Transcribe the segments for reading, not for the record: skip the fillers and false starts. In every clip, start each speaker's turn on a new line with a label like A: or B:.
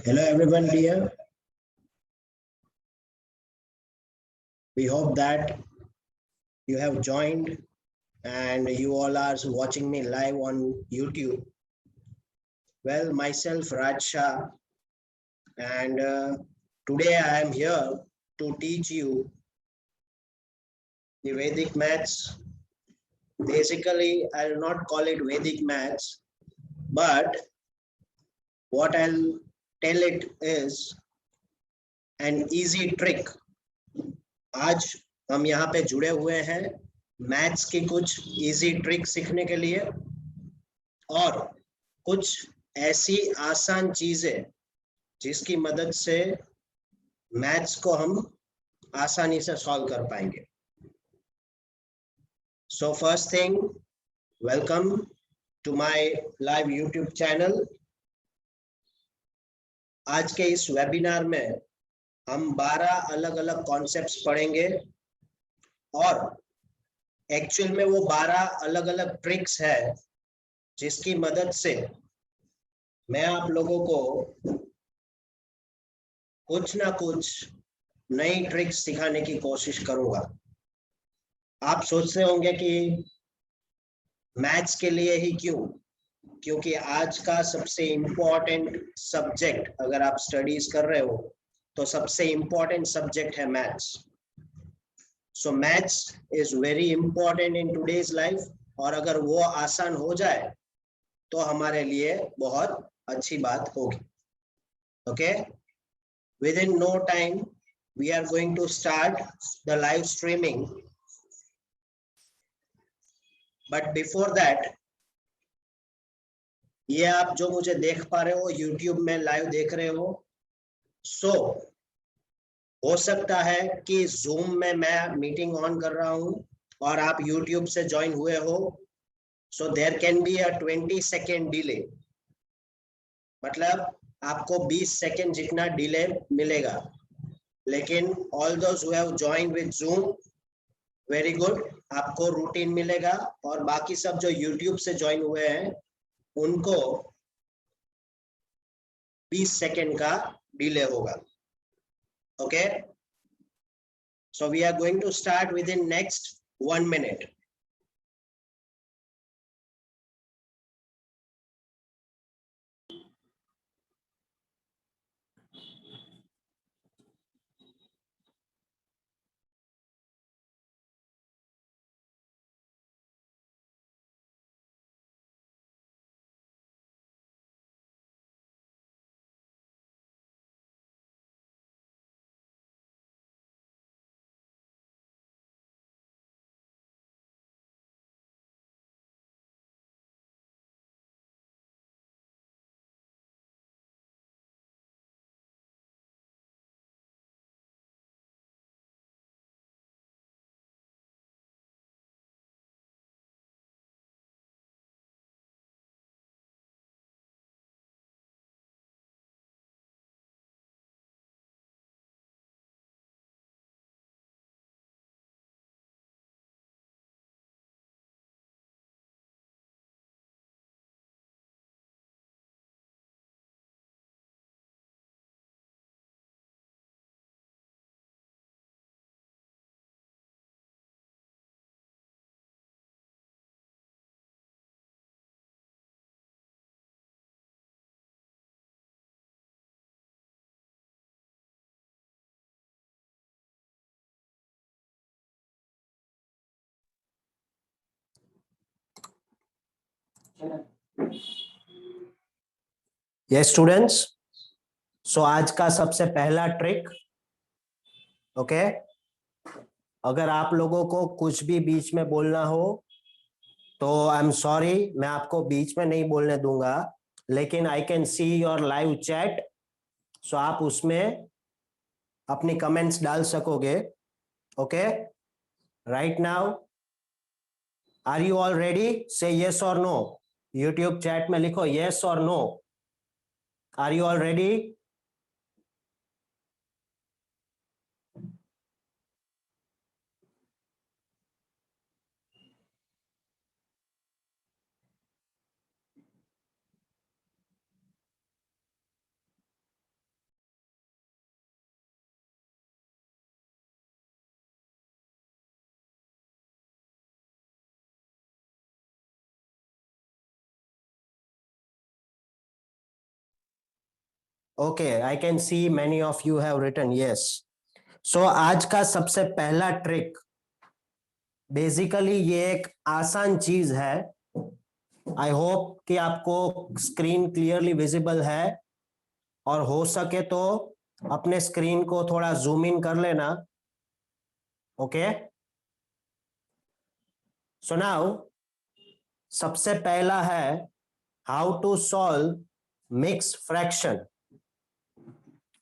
A: Hello everyone dear. We hope that you have joined and you all are watching me live on YouTube. Well, myself Raj Shah, and today I am here to teach you the Vedic maths. Basically, I will not call it Vedic maths, but what I'll tell it is an easy trick. आज हम यहाँ पे जुड़े हुए हैं maths की कुछ easy trick सीखने के लिए और कुछ ऐसी आसान चीजें जिसकी मदद से मैथ्स को हम आसानी से सॉल्व कर पाएंगे. So first thing, welcome to my live YouTube channel. आज के इस वेबिनार में हम 12 अलग अलग कॉन्सेप्ट्स पढ़ेंगे और एक्चुअल में वो 12 अलग अलग ट्रिक्स है जिसकी मदद से मैं आप लोगों को कुछ ना कुछ नई ट्रिक्स सिखाने की कोशिश करूंगा. आप सोचते होंगे कि मैथ्स के लिए ही क्यों, क्योंकि आज का सबसे इम्पोर्टेंट सब्जेक्ट अगर आप स्टडीज कर रहे हो तो सबसे इम्पोर्टेंट सब्जेक्ट है maths. So maths is very important in today's life और अगर वो आसान हो जाए तो हमारे लिए बहुत अच्छी बात होगी. Okay, within no time we are going to start the live streaming, but before that ये आप जो मुझे देख पा रहे हो YouTube में लाइव देख रहे हो, सो हो सकता है कि Zoom में मैं मीटिंग ऑन कर रहा हूं और आप YouTube से ज्वाइन हुए हो, so there can be a 20 second delay. मतलब आपको 20 सेकेंड जितना डिले मिलेगा, लेकिन all those who have joined with Zoom, very good, आपको रूटीन मिलेगा. और बाकी सब जो YouTube से ज्वाइन हुए हैं उनको 20 सेकेंड का डिले होगा. Okay, so we are going to start within next 1 minute. Yes students, सो आज का सबसे पहला ट्रिक. ओके, अगर आप लोगों को कुछ भी बीच में बोलना हो तो आई एम सॉरी, मैं आपको बीच में नहीं बोलने दूंगा, लेकिन I can see your live chat, so आप उसमें अपनी कमेंट्स डाल सकोगे. Okay, right now are you all ready? Say yes और नो. यूट्यूब चैट में लिखो यस और no. Are you all ready? Okay, I can see many of you have written yes. So आज का सबसे पहला ट्रिक, बेसिकली ये एक आसान चीज है। आई होप कि आपको स्क्रीन क्लियरली विजिबल है, और हो सके तो अपने स्क्रीन को थोड़ा जूम इन कर लेना। ओके, सो नाउ सबसे पहला है how to solve mix fraction.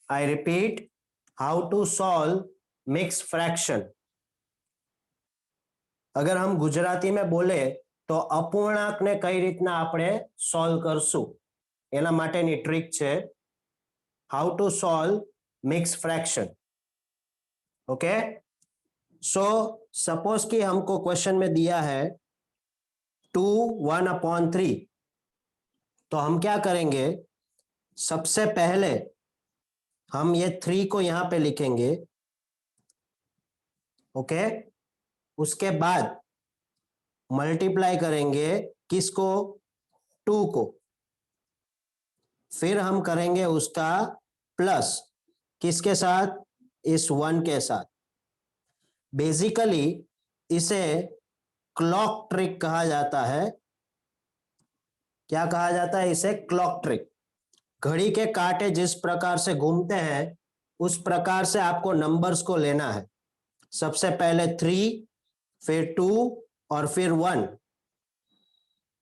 A: I repeat, how to solve mix fraction. अगर हम गुजराती में बोले तो અપૂર્ણાંકને કઈ રીતના આપણે સોલ્વ કરશું, એના માટેની ટ્રીક છે how to solve mix fraction. Okay, so suppose कि हमको क्वेश्चन में दिया है 2 1/3, तो हम क्या करेंगे, सबसे पहले हम ये 3 को यहां पे लिखेंगे। ओके, उसके बाद मल्टीप्लाई करेंगे किसको, 2 को, फिर हम करेंगे उसका प्लस किसके साथ, इस 1 के साथ। बेसिकली इसे क्लॉक ट्रिक कहा जाता है। क्या कहा जाता है इसे, क्लॉक ट्रिक। घड़ी के कांटे जिस प्रकार से घूमते हैं उस प्रकार से आपको नंबर्स को लेना है। सबसे पहले 3, फिर 2 और फिर 1।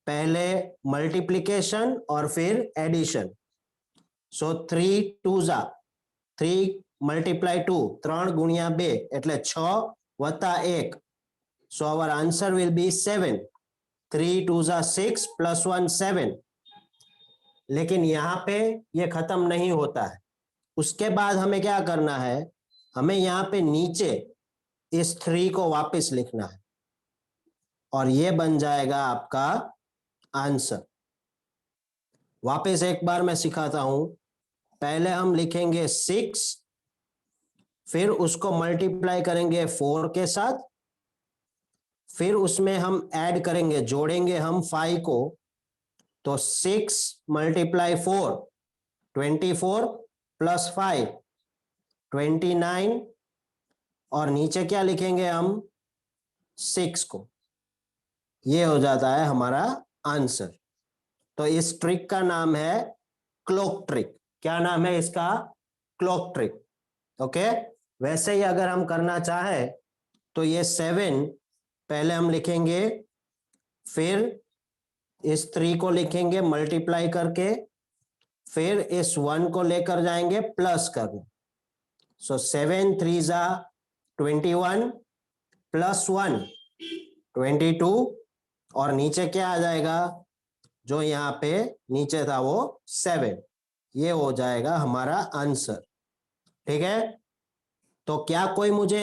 A: पहले मल्टीप्लिकेशन और फिर एडिशन। सो 3 2 જા 3 મલ્ટીપ્લાય 2, 3 ગુણ્યા 2 એટલે 6 વત્તા 1. So our answer will be 7. 3 2 જા 6 plus 1 7. लेकिन यहाँ पे ये खत्म नहीं होता है। उसके बाद हमें क्या करना है, हमें यहाँ पे नीचे इस 3 को वापस लिखना है, और ये बन जाएगा आपका आंसर। वापस एक बार मैं सिखाता हूं। पहले हम लिखेंगे 6, फिर उसको मल्टीप्लाई करेंगे 4 के साथ, फिर उसमें हम ऐड करेंगे, जोड़ेंगे हम 5 को। तो 6 × 4 24 प्लस 5 29, और नीचे क्या लिखेंगे हम, 6 को। ये हो जाता है हमारा आंसर। तो इस ट्रिक का नाम है क्लॉक ट्रिक। क्या नाम है इसका, क्लॉक ट्रिक। ओके, वैसे ही अगर हम करना चाहे तो ये 7 पहले हम लिखेंगे, फिर इस 3 को लिखेंगे मल्टीप्लाई करके, फिर इस 1 को लेकर जाएंगे प्लस करने। सो 7 3 जा 21 प्लस 1 22, और नीचे क्या आ जाएगा, जो यहाँ पे नीचे था वो 7। ये हो जाएगा हमारा आंसर। ठीक है, तो क्या कोई मुझे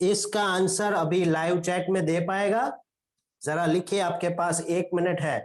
A: इसका आंसर अभी लाइव चैट में दे पाएगा? जरा लिखिए, आपके पास 1 मिनट है।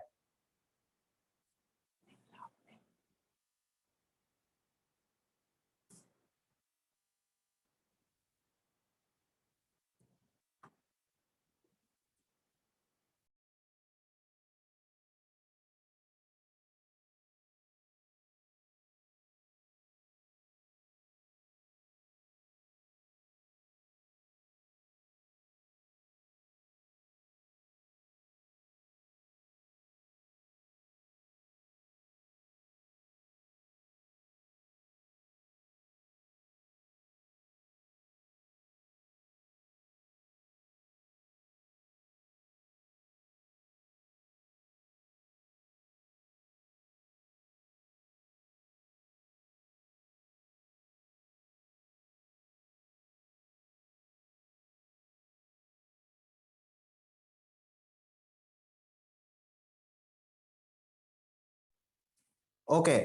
A: ओके,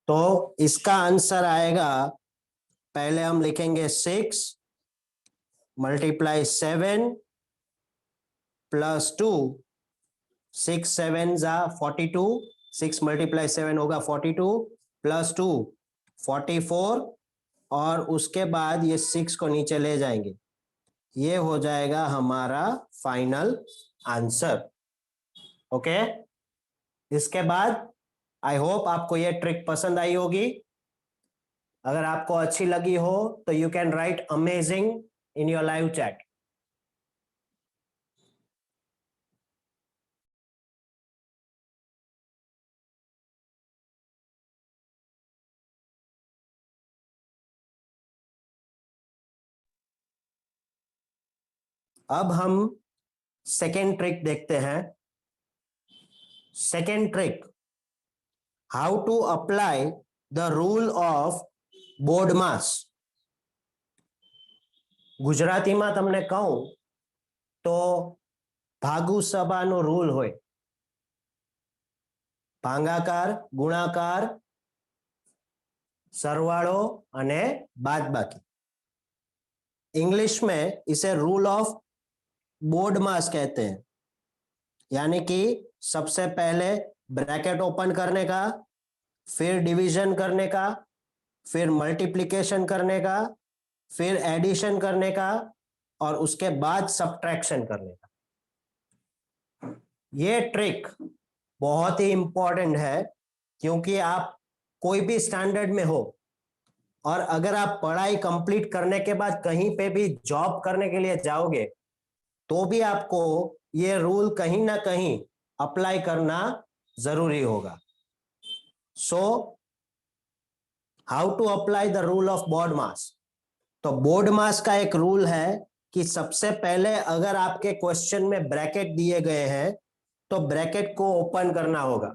A: तो इसका आंसर आएगा, पहले हम लिखेंगे 6 × 7 प्लस 2, 6 7 जा 42, 6 × 7 होगा 42, प्लस 2 44, और उसके बाद ये 6 को नीचे ले जाएंगे। ये हो जाएगा हमारा फाइनल आंसर। ओके, इसके बाद आई होप आपको ये ट्रिक पसंद आई होगी। अगर आपको अच्छी लगी हो तो you can write amazing in your live chat. अब हम सेकेंड ट्रिक देखते हैं। Second trick, how to apply the rule of BODMAS. ગુજરાતીમાં તમને કહું તો ભાગુ સભાનો રૂલ હોય, ભાગાકાર, ગુણાકાર, सरवाड़ो અને बादबाकी। इंग्लिश में इसे रूल ऑफ बोर्ड मास कहते हैं, यानी कि सबसे पहले ब्रैकेट ओपन करने का, फिर डिवीजन करने का, फिर मल्टीप्लिकेशन करने का, फिर एडिशन करने का और उसके बाद सब्ट्रैक्शन करने का। ये ट्रिक बहुत ही इंपॉर्टेंट है, क्योंकि आप कोई भी स्टैंडर्ड में हो और अगर आप पढ़ाई कंप्लीट करने के बाद कहीं पे भी जॉब करने के लिए जाओगे तो भी आपको ये रूल कहीं ना कहीं अप्लाई करना जरूरी होगा। So how to apply the rule of BODMAS. तो बोर्ड मास का एक रूल है कि सबसे पहले अगर आपके क्वेश्चन में ब्रैकेट दिए गए हैं तो ब्रैकेट को ओपन करना होगा।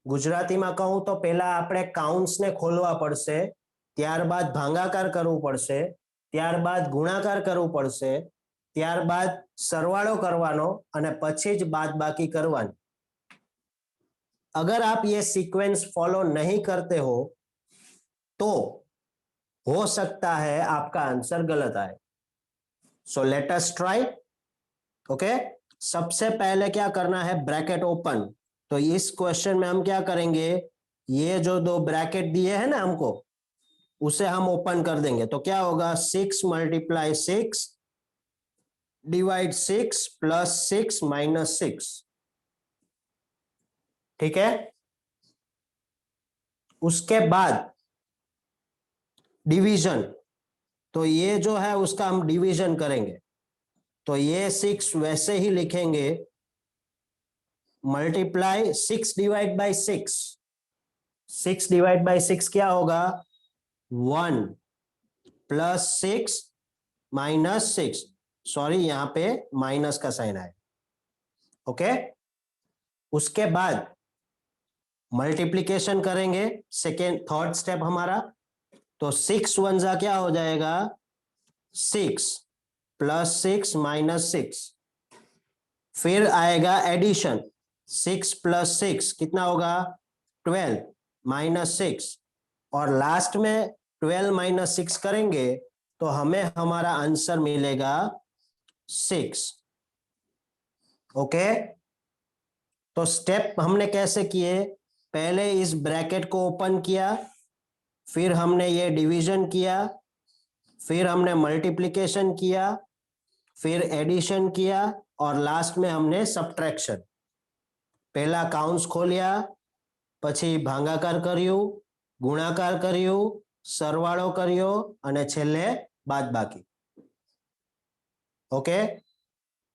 A: ગુજરાતીમાં કહું તો પહેલા આપણે કાઉન્ટ્સને ખોલવા પડશે, ત્યારબાદ ભાગાકાર કરવું પડશે, ત્યારબાદ ગુણાકાર કરવું પડશે, ત્યારબાદ સરવાળો કરવાનો અને પછી જ બાદબાકી કરવાની। अगर आप ये सीक्वेंस फॉलो नहीं करते हो तो हो सकता है आपका आंसर गलत आए। So let us try. Okay, सबसे पहले क्या करना है, ब्रैकेट ओपन। तो इस क्वेश्चन में हम क्या करेंगे, ये जो दो ब्रैकेट दिए हैं ना हमको, उसे हम ओपन कर देंगे। तो क्या होगा, 6 मल्टीप्लाई 6 डिवाइड 6 प्लस 6 माइनस 6। ठीक है, उसके बाद डिवीजन। तो ये जो है उसका हम डिवीजन करेंगे। तो ये 6 वैसे ही लिखेंगे, multiply 6 divide by 6। 6 divide by 6 क्या होगा, 1 प्लस 6 माइनस 6। सॉरी, यहां पे माइनस का साइन आया। ओके, उसके बाद मल्टीप्लीकेशन करेंगे, सेकेंड थर्ड स्टेप हमारा। तो 6 वन जा क्या हो जाएगा, 6 प्लस 6 माइनस 6। फिर आएगा एडिशन, 6 प्लस 6 कितना होगा, 12 माइनस 6। और लास्ट में 12 माइनस 6 करेंगे तो हमें हमारा आंसर मिलेगा 6। ओके, तो स्टेप हमने कैसे किए, पहले इस ब्रैकेट को ओपन किया, फिर हमने ये डिवीजन किया, फिर हमने मल्टीप्लिकेशन किया, फिर एडिशन किया और लास्ट में हमने सब्ट्रैक्शन। पहला काउंट्स खोलिया, પછી ભાગાકાર કર્યું, ગુણાકાર કર્યું, સરવાળો કર્યો અને છેલ્લે બાદબાકી। ओके,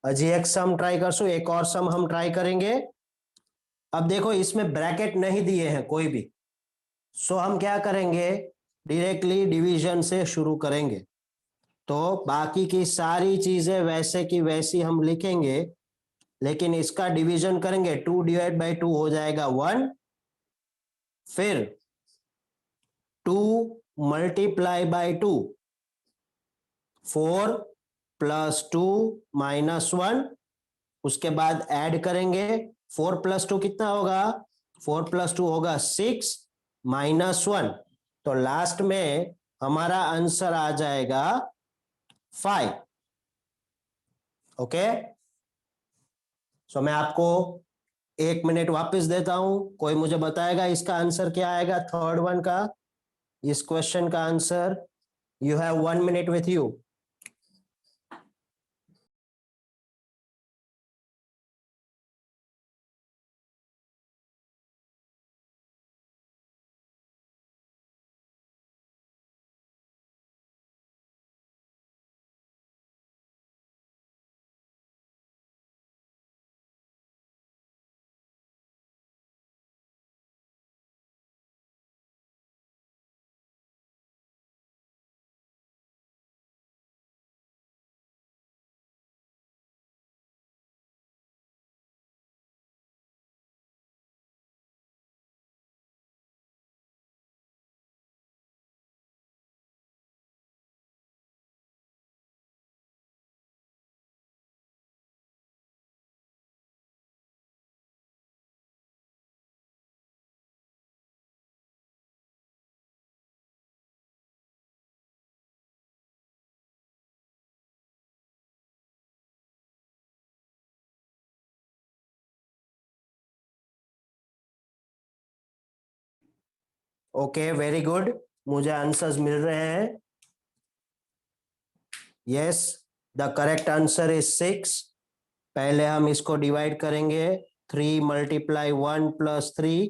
A: अजी एक सम ट्राई करसू, एक और सम हम ट्राई करेंगे। अब देखो इसमें ब्रैकेट नहीं दिए हैं कोई भी, सो हम क्या करेंगे, डायरेक्टली डिवीजन से शुरू करेंगे। तो बाकी की सारी चीजें वैसे की वैसी हम लिखेंगे, लेकिन इसका डिवीजन करेंगे, 2 डिवाइड बाई 2 हो जाएगा 1। फिर 2 मल्टीप्लाई बाई 2, 4 प्लस 2 माइनस 1। उसके बाद ऐड करेंगे, 4 प्लस 2 कितना होगा, 4 प्लस 2 होगा 6 माइनस 1। तो लास्ट में हमारा आंसर आ जाएगा 5। ओके, सो मैं आपको 1 मिनट वापस देता हूं, कोई मुझे बताएगा इसका आंसर क्या आएगा, थर्ड वन का, इस क्वेश्चन का answer. You have 1 minute with you. Okay, very good, मुझे आंसर्स मिल रहे हैं। Yes, the correct answer is 6। पहले हम इसको डिवाइड करेंगे, 3 मल्टीप्लाई 1 प्लस 3,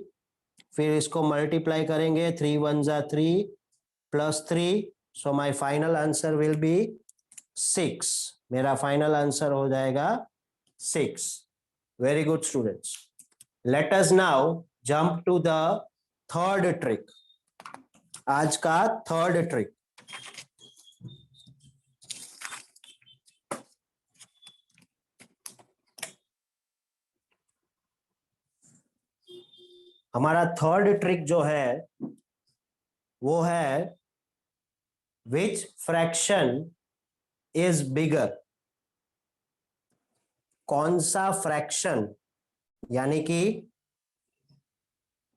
A: फिर इसको मल्टीप्लाई करेंगे, 3 1 जा 3 plus 3, so my final answer will be 6। मेरा फाइनल आंसर हो जाएगा 6। Very good students, let us now jump to the third trick. आज का थर्ड ट्रिक, हमारा थर्ड ट्रिक जो है वो है विच फ्रैक्शन इज बिगर। कौन सा फ्रैक्शन, यानी कि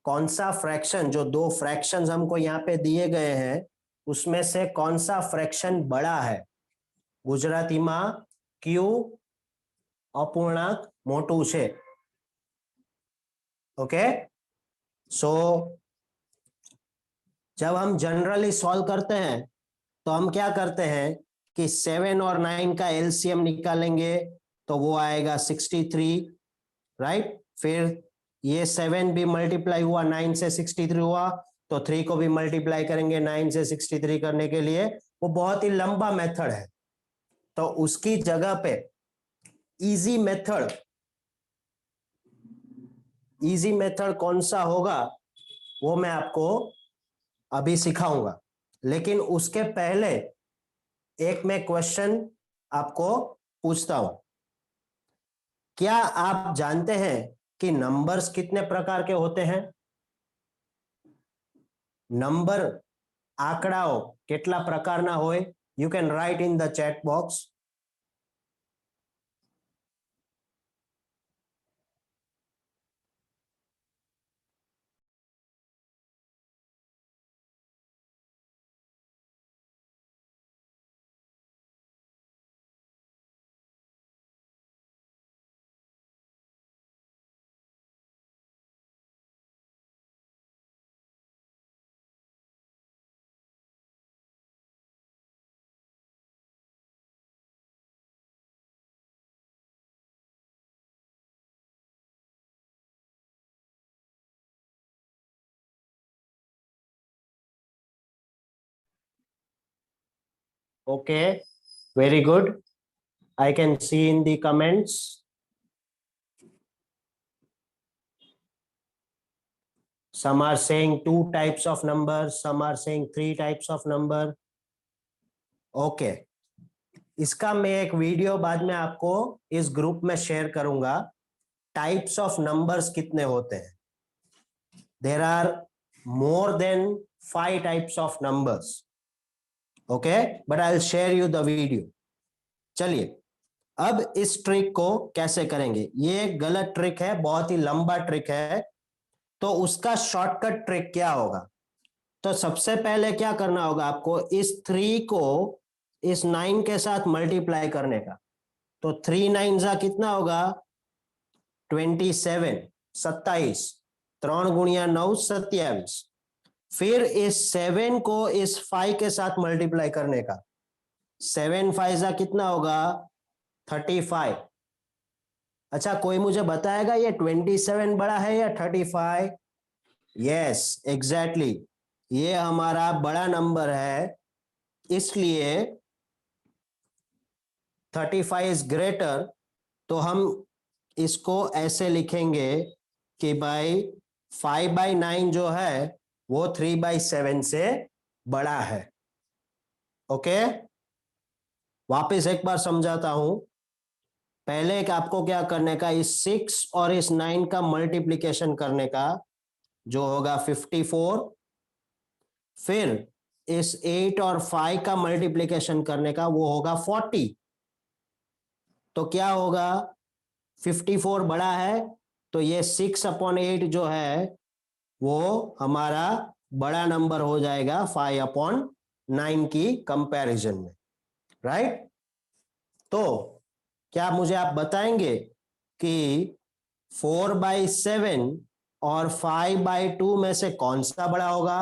A: कौन सा फ्रैक्शन, जो दो फ्रैक्शंस हमको यहाँ पे दिए गए हैं उसमें से कौन सा फ्रैक्शन बड़ा है। गुजराती में क्यू अपूर्णांक मोटू छे। ओके, सो जब हम जनरली सॉल्व करते हैं तो हम क्या करते हैं कि 7 और 9 का एलसीएम निकालेंगे तो वो आएगा 63, राइट। फिर ये 7 भी मल्टीप्लाई हुआ 9 से 63 हुआ, तो 3 को भी मल्टीप्लाई करेंगे 9 से 63 करने के लिए। वो बहुत ही लंबा मेथड है, तो उसकी जगह पे इजी मेथड कौन सा होगा वो मैं आपको अभी सिखाऊंगा। लेकिन उसके पहले एक मैं क्वेश्चन आपको पूछता हूं। क्या आप जानते हैं कि नंबर्स कितने प्रकार के होते हैं? नंबर आंकड़ाओ કેટલા પ્રકારના હોય? You can write in the chat box. Okay, very good. I can see in the comments. Some are saying 2 types of numbers, some are saying 3 types of number. Okay. इसका मैं एक वीडियो बाद में आपको इस ग्रुप में share करूंगा। Types of numbers कितने होते हैं? There are more than 5 types of numbers. Okay, but I will share you the video. चलिए, अब इस ट्रिक को कैसे करेंगे? ये एक गलत ट्रिक है, बहुत ही लंबा ट्रिक है, तो उसका शॉर्टकट ट्रिक क्या होगा? तो सबसे पहले क्या करना होगा आपको, इस 3 को इस 9 के साथ मल्टीप्लाई करने का। तो 3 9 जा कितना होगा? 27, 27, 3 गुणिया 9 27। फिर इस 7 को इस 5 के साथ मल्टीप्लाई करने का। 7 5 जा कितना होगा? 35। अच्छा, कोई मुझे बताएगा ये 27 बड़ा है या 35? यस, एग्जैक्टली, ये हमारा बड़ा नंबर है, इसलिए 35 इज ग्रेटर। तो हम इसको ऐसे लिखेंगे कि भाई 5/9 जो है वो 3/7 से बड़ा है। ओके, वापस एक बार समझाता हूं। पहले आपको क्या करने का, इस 6 और इस 9 का मल्टीप्लीकेशन करने का, जो होगा 54। फिर इस 8 और 5 का मल्टीप्लीकेशन करने का, वो होगा 40। तो क्या होगा, 54 बड़ा है, तो ये 6/8 जो है वो हमारा बड़ा नंबर हो जाएगा 5/9 की कंपैरिजन में, राइट। तो क्या मुझे आप बताएंगे कि 4/7 और 5/2 में से कौन सा बड़ा होगा?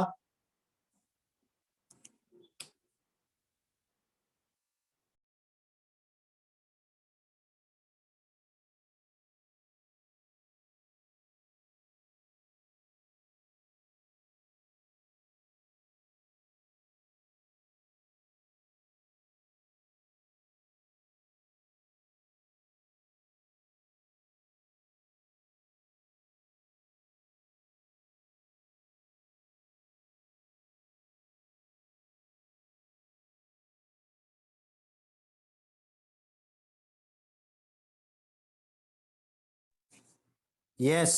A: Yes,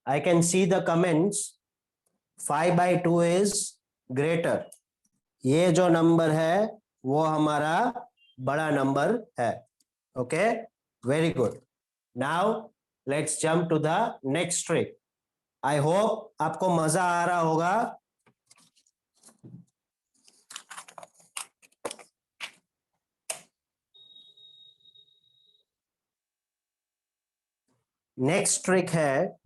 A: I can see the comments. 5/2 is greater. ये जो नंबर है वो हमारा बड़ा नंबर है. Okay, very good. Now let's jump to the next trick. I hope आपको मजा आ रहा होगा. नेक्स्ट ट्रिक है.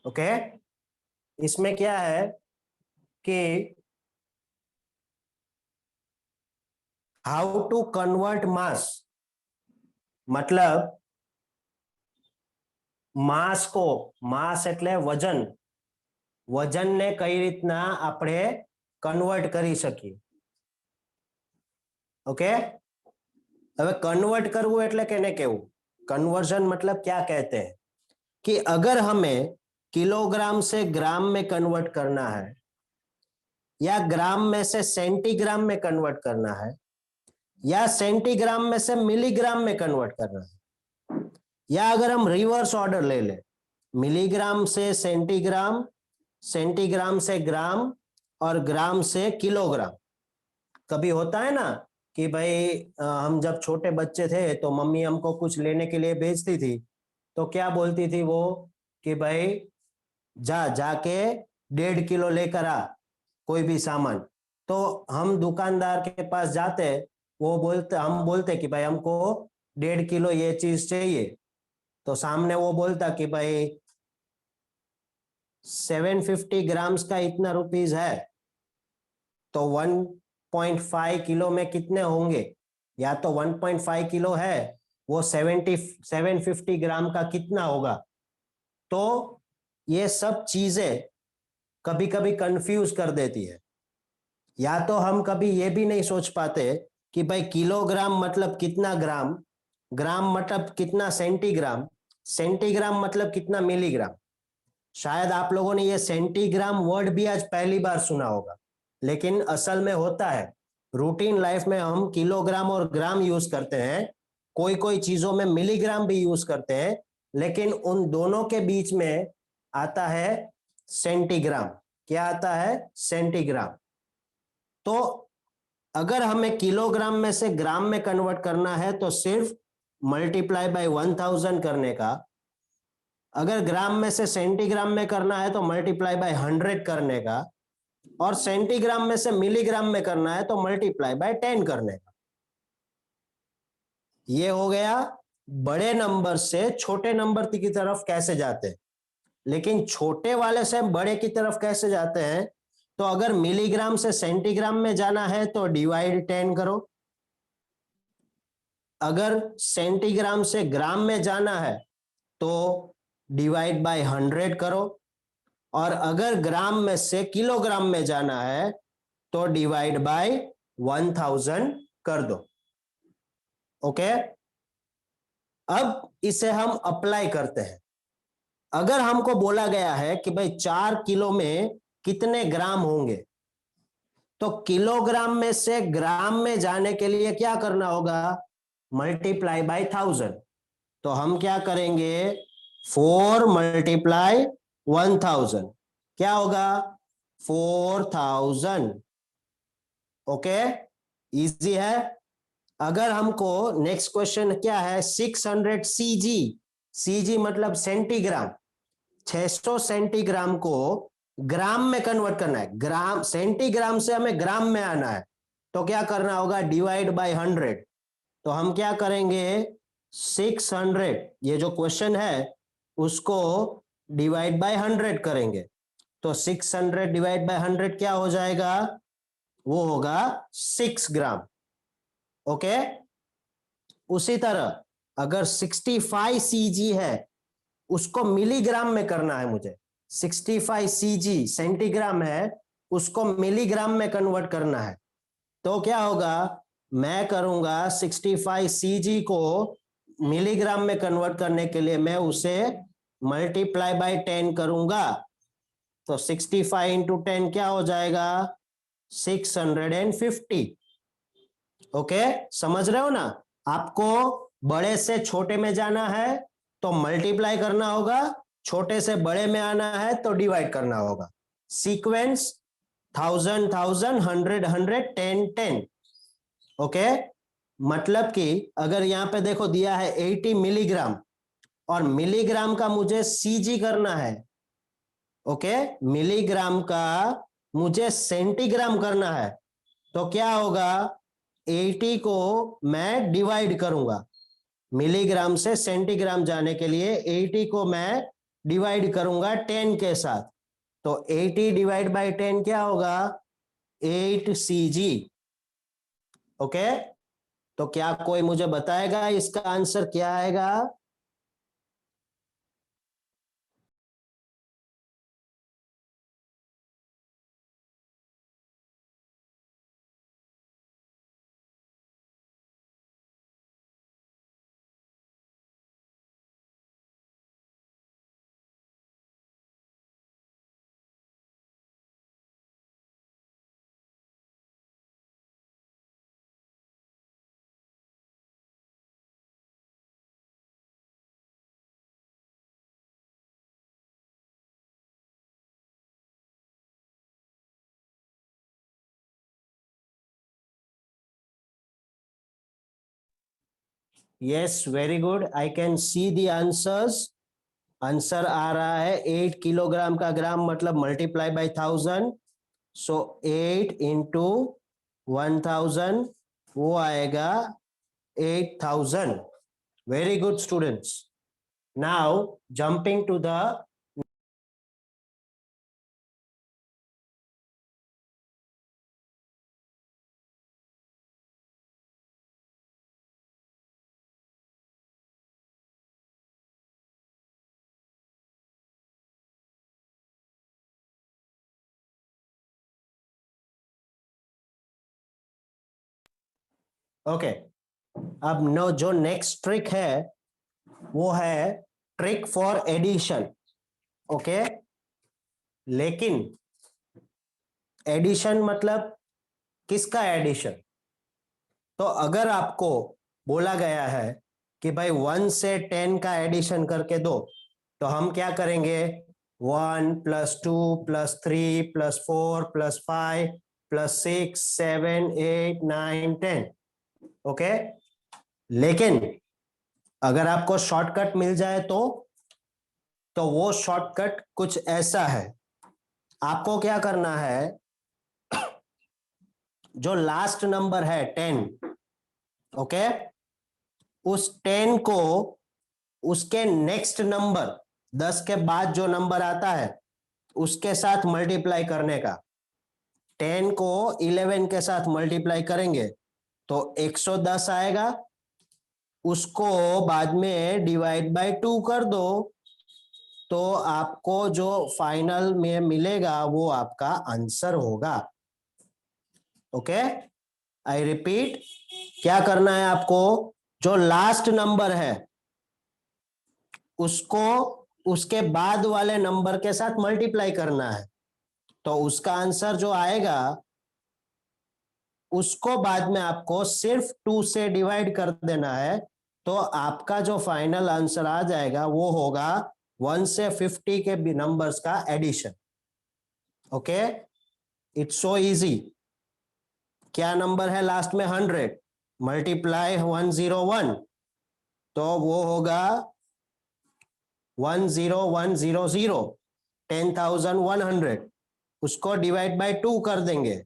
A: ओके, इसमें क्या है कि हाउ टू कन्वर्ट मास, मतलब માસ को, માસ એટલે વજન, વજનને કઈ રીતના આપણે કન્વર્ટ કરી શકીએ. ओके, હવે કન્વર્ટ કરવું એટલે કેને કેવું? कन्वर्जन मतलब क्या कहते हैं कि अगर हमें किलोग्राम से ग्राम में कन्वर्ट करना है या ग्राम में से सेंटीग्राम में कन्वर्ट करना है या सेंटीग्राम में से मिलीग्राम में कन्वर्ट करना है, या अगर हम रिवर्स ऑर्डर ले लें, मिलीग्राम से सेंटीग्राम, सेंटीग्राम से ग्राम और ग्राम से किलोग्राम. कभी होता है ना कि भाई हम जब छोटे बच्चे थे तो मम्मी हमको कुछ लेने के लिए भेजती थी, तो क्या बोलती थी वो कि भाई जाके 1.5 किलो लेकर आ कोई भी सामान. तो हम दुकानदार के पास जाते, हम बोलते कि भाई हमको 1.5 किलो ये चीज चाहिए. तो सामने वो बोलता कि भाई 750 ग्राम्स का इतना रुपीज है, तो 1.5 किलो में कितने होंगे? या तो 1.5 किलो है, वो 750 ग्राम का कितना होगा? तो ये सब चीजें कभी कभी कंफ्यूज कर देती है. या तो हम कभी ये भी नहीं सोच पाते कि भाई किलोग्राम मतलब कितना ग्राम, ग्राम मतलब कितना सेंटीग्राम, सेंटीग्राम मतलब कितना मिलीग्राम. शायद आप लोगों ने ये सेंटीग्राम वर्ड भी आज पहली बार सुना होगा, लेकिन असल में होता है. रूटीन लाइफ में हम किलोग्राम और ग्राम यूज करते हैं, कोई कोई चीजों में मिलीग्राम भी यूज करते हैं, लेकिन उन दोनों के बीच में आता है सेंटीग्राम. क्या आता है? सेंटीग्राम. तो अगर हमें किलोग्राम में से ग्राम में कन्वर्ट करना है तो सिर्फ मल्टीप्लाई बाय 1000 करने का. अगर ग्राम में से सेंटीग्राम में करना है तो मल्टीप्लाई बाय 100 करने का, और सेंटीग्राम में से मिलीग्राम में करना है तो मल्टीप्लाई बाय 10 करने का. ये हो गया बड़े नंबर से छोटे नंबर की तरफ कैसे जाते हैं. लेकिन छोटे वाले से बड़े की तरफ कैसे जाते हैं? तो अगर मिलीग्राम से सेंटीग्राम में जाना है तो डिवाइड 10 करो. अगर सेंटीग्राम से ग्राम में जाना है तो डिवाइड बाय 100 करो, और अगर ग्राम में से किलोग्राम में जाना है तो डिवाइड बाय 1000 कर दो. ओके, अब इसे हम अप्लाई करते हैं. अगर हमको बोला गया है कि भाई 4 किलो में कितने ग्राम होंगे, तो किलोग्राम में से ग्राम में जाने के लिए क्या करना होगा? Multiply by 1000. तो हम क्या करेंगे? 4 मल्टीप्लाई 1000 क्या होगा? 4000. ओके, इजी है. अगर हमको नेक्स्ट क्वेश्चन क्या है? 600 सीजी, सीजी मतलब सेंटीग्राम, 600 सेंटीग्राम को ग्राम में कन्वर्ट करना है. ग्राम, सेंटीग्राम से हमें ग्राम में आना है, तो क्या करना होगा? Divide by 100. तो हम क्या करेंगे? 600, ये जो क्वेश्चन है उसको डिवाइड बाय 100 करेंगे. तो 600 डिवाइड बाय 100 क्या हो जाएगा? वो होगा 6 ग्राम. ओके, उसी तरह अगर 65 सीजी है, उसको मिलीग्राम में करना है मुझे. 65 सीजी सेंटीग्राम है, उसको मिलीग्राम में कन्वर्ट करना है. तो क्या होगा? मैं करूंगा 65 सीजी को मिलीग्राम में कन्वर्ट करने के लिए मैं उसे मल्टीप्लाई बाय 10 करूंगा. तो 65 इंटू 10 क्या हो जाएगा? 650. ओके, समझ रहे हो ना? आपको बड़े से छोटे में जाना है तो मल्टीप्लाई करना होगा, छोटे से बड़े में आना है तो डिवाइड करना होगा। सीक्वेंस 1000 1000 100 100 10 10। ओके, मतलब कि अगर यहां पे देखो दिया है 80 मिलीग्राम और मिलीग्राम का मुझे सीजी करना है। ओके, मिलीग्राम का मुझे सेंटीग्राम करना है, तो क्या होगा, 80 को मैं डिवाइड करूंगा। मिलीग्राम से सेंटीग्राम जाने के लिए 80 को मैं डिवाइड करूंगा 10 के साथ। तो 80 डिवाइड बाई 10 क्या होगा, 8 cg। ओके, तो क्या कोई मुझे बताएगा इसका आंसर क्या आएगा? Yes, very good, I can see the answers. Answer आ रहा है 8 किलोग्राम का ग्राम मतलब मल्टीप्लाई बाई 1000, सो 8 इंटू 1000 वो आएगा 8000। Very good students. Now jumping to the, okay, अब नो जो नेक्स्ट ट्रिक है वो है ट्रिक फॉर एडिशन। ओके, लेकिन एडिशन मतलब किसका एडिशन? तो अगर आपको बोला गया है कि भाई 1 से 10 का एडिशन करके दो, तो हम क्या करेंगे, 1 + 2 + 3 + 4 + 5 + 6 7 8 9 10। ओके, लेकिन अगर आपको शॉर्टकट मिल जाए तो वो शॉर्टकट कुछ ऐसा है। आपको क्या करना है, जो लास्ट नंबर है 10, ओके, उस 10 को उसके नेक्स्ट नंबर 10 के बाद जो नंबर आता है उसके साथ मल्टीप्लाई करने का। 10 को 11 के साथ मल्टीप्लाई करेंगे तो 110 आएगा, उसको बाद में डिवाइड बाय 2 कर दो, तो आपको जो फाइनल में मिलेगा वो आपका आंसर होगा। ओके, आई रिपीट, क्या करना है आपको, जो लास्ट नंबर है उसको उसके बाद वाले नंबर के साथ मल्टीप्लाई करना है, तो उसका आंसर जो आएगा उसको बाद में आपको सिर्फ 2 से डिवाइड कर देना है, तो आपका जो फाइनल आंसर आ जाएगा वो होगा 1 से 50 के नंबर्स का addition. Okay, it's so easy. क्या नंबर है लास्ट में, 100 मल्टीप्लाई 101, तो वो होगा 10100, 10,100। उसको डिवाइड बाय 2 कर देंगे।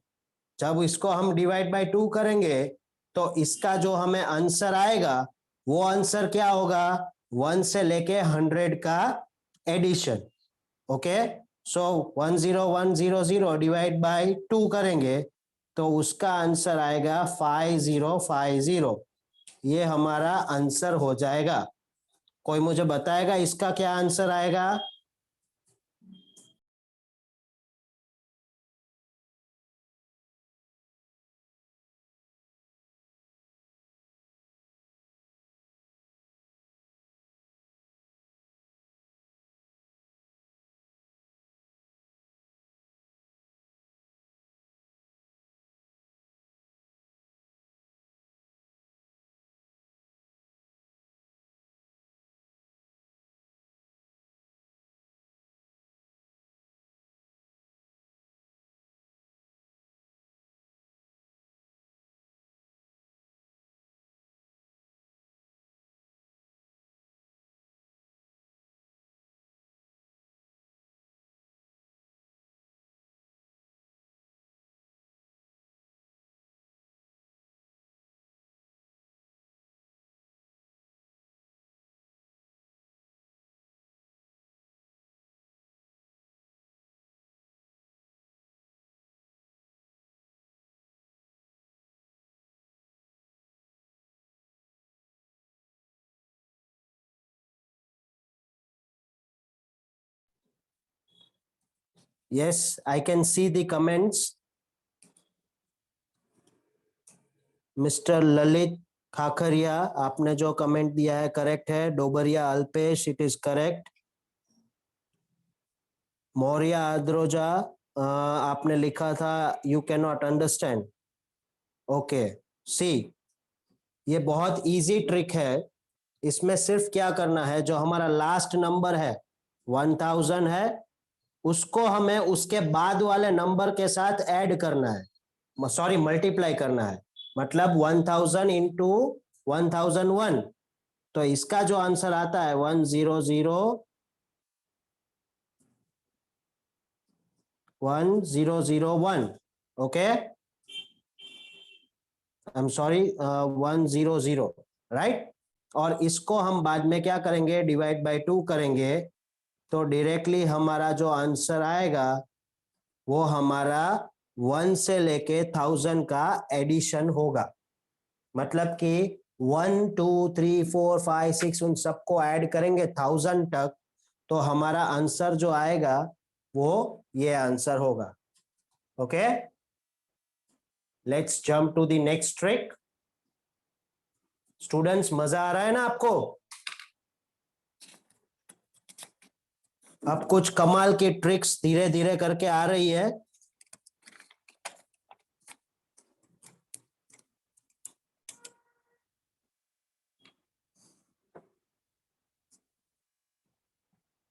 A: जब इसको हम डिवाइड बाय 2 करेंगे तो इसका जो हमें आंसर आएगा वो आंसर क्या होगा, 1 से लेके 100 का addition. Okay, so 10100 divide by 2 करेंगे तो उसका आंसर आएगा 5050। ये हमारा आंसर हो जाएगा। कोई मुझे बताएगा इसका क्या आंसर आएगा? Yes, I can see the comments. Mister Lalit Khakhariya, आपने जो कमेंट दिया है करेक्ट है. Dobariya Alpesh, it is correct. Maurya Adroja, आपने लिखा था you can not understand. Okay, see, ये बहुत इजी ट्रिक है. इसमें सिर्फ क्या करना है, जो हमारा लास्ट नंबर है 1000 है, उसको हमें उसके बाद वाले नंबर के साथ ऐड करना है, सॉरी मल्टीप्लाई करना है. मतलब 1000 इंटू 1001. तो इसका जो आंसर आता है 1001. Okay, I am sorry, 100, right. और इसको हम बाद में क्या करेंगे, डिवाइड बाय 2 करेंगे. तो डायरेक्टली हमारा जो आंसर आएगा वो हमारा 1 से लेके 1000 का एडिशन होगा. मतलब कि 1 2 3 4 5 6 उन सबको ऐड करेंगे 1000 तक, तो हमारा आंसर जो आएगा वो ये आंसर होगा. Okay, let's jump to the next trick. Students, मजा आ रहा है ना आपको? अब कुछ कमाल की ट्रिक्स धीरे धीरे करके आ रही है.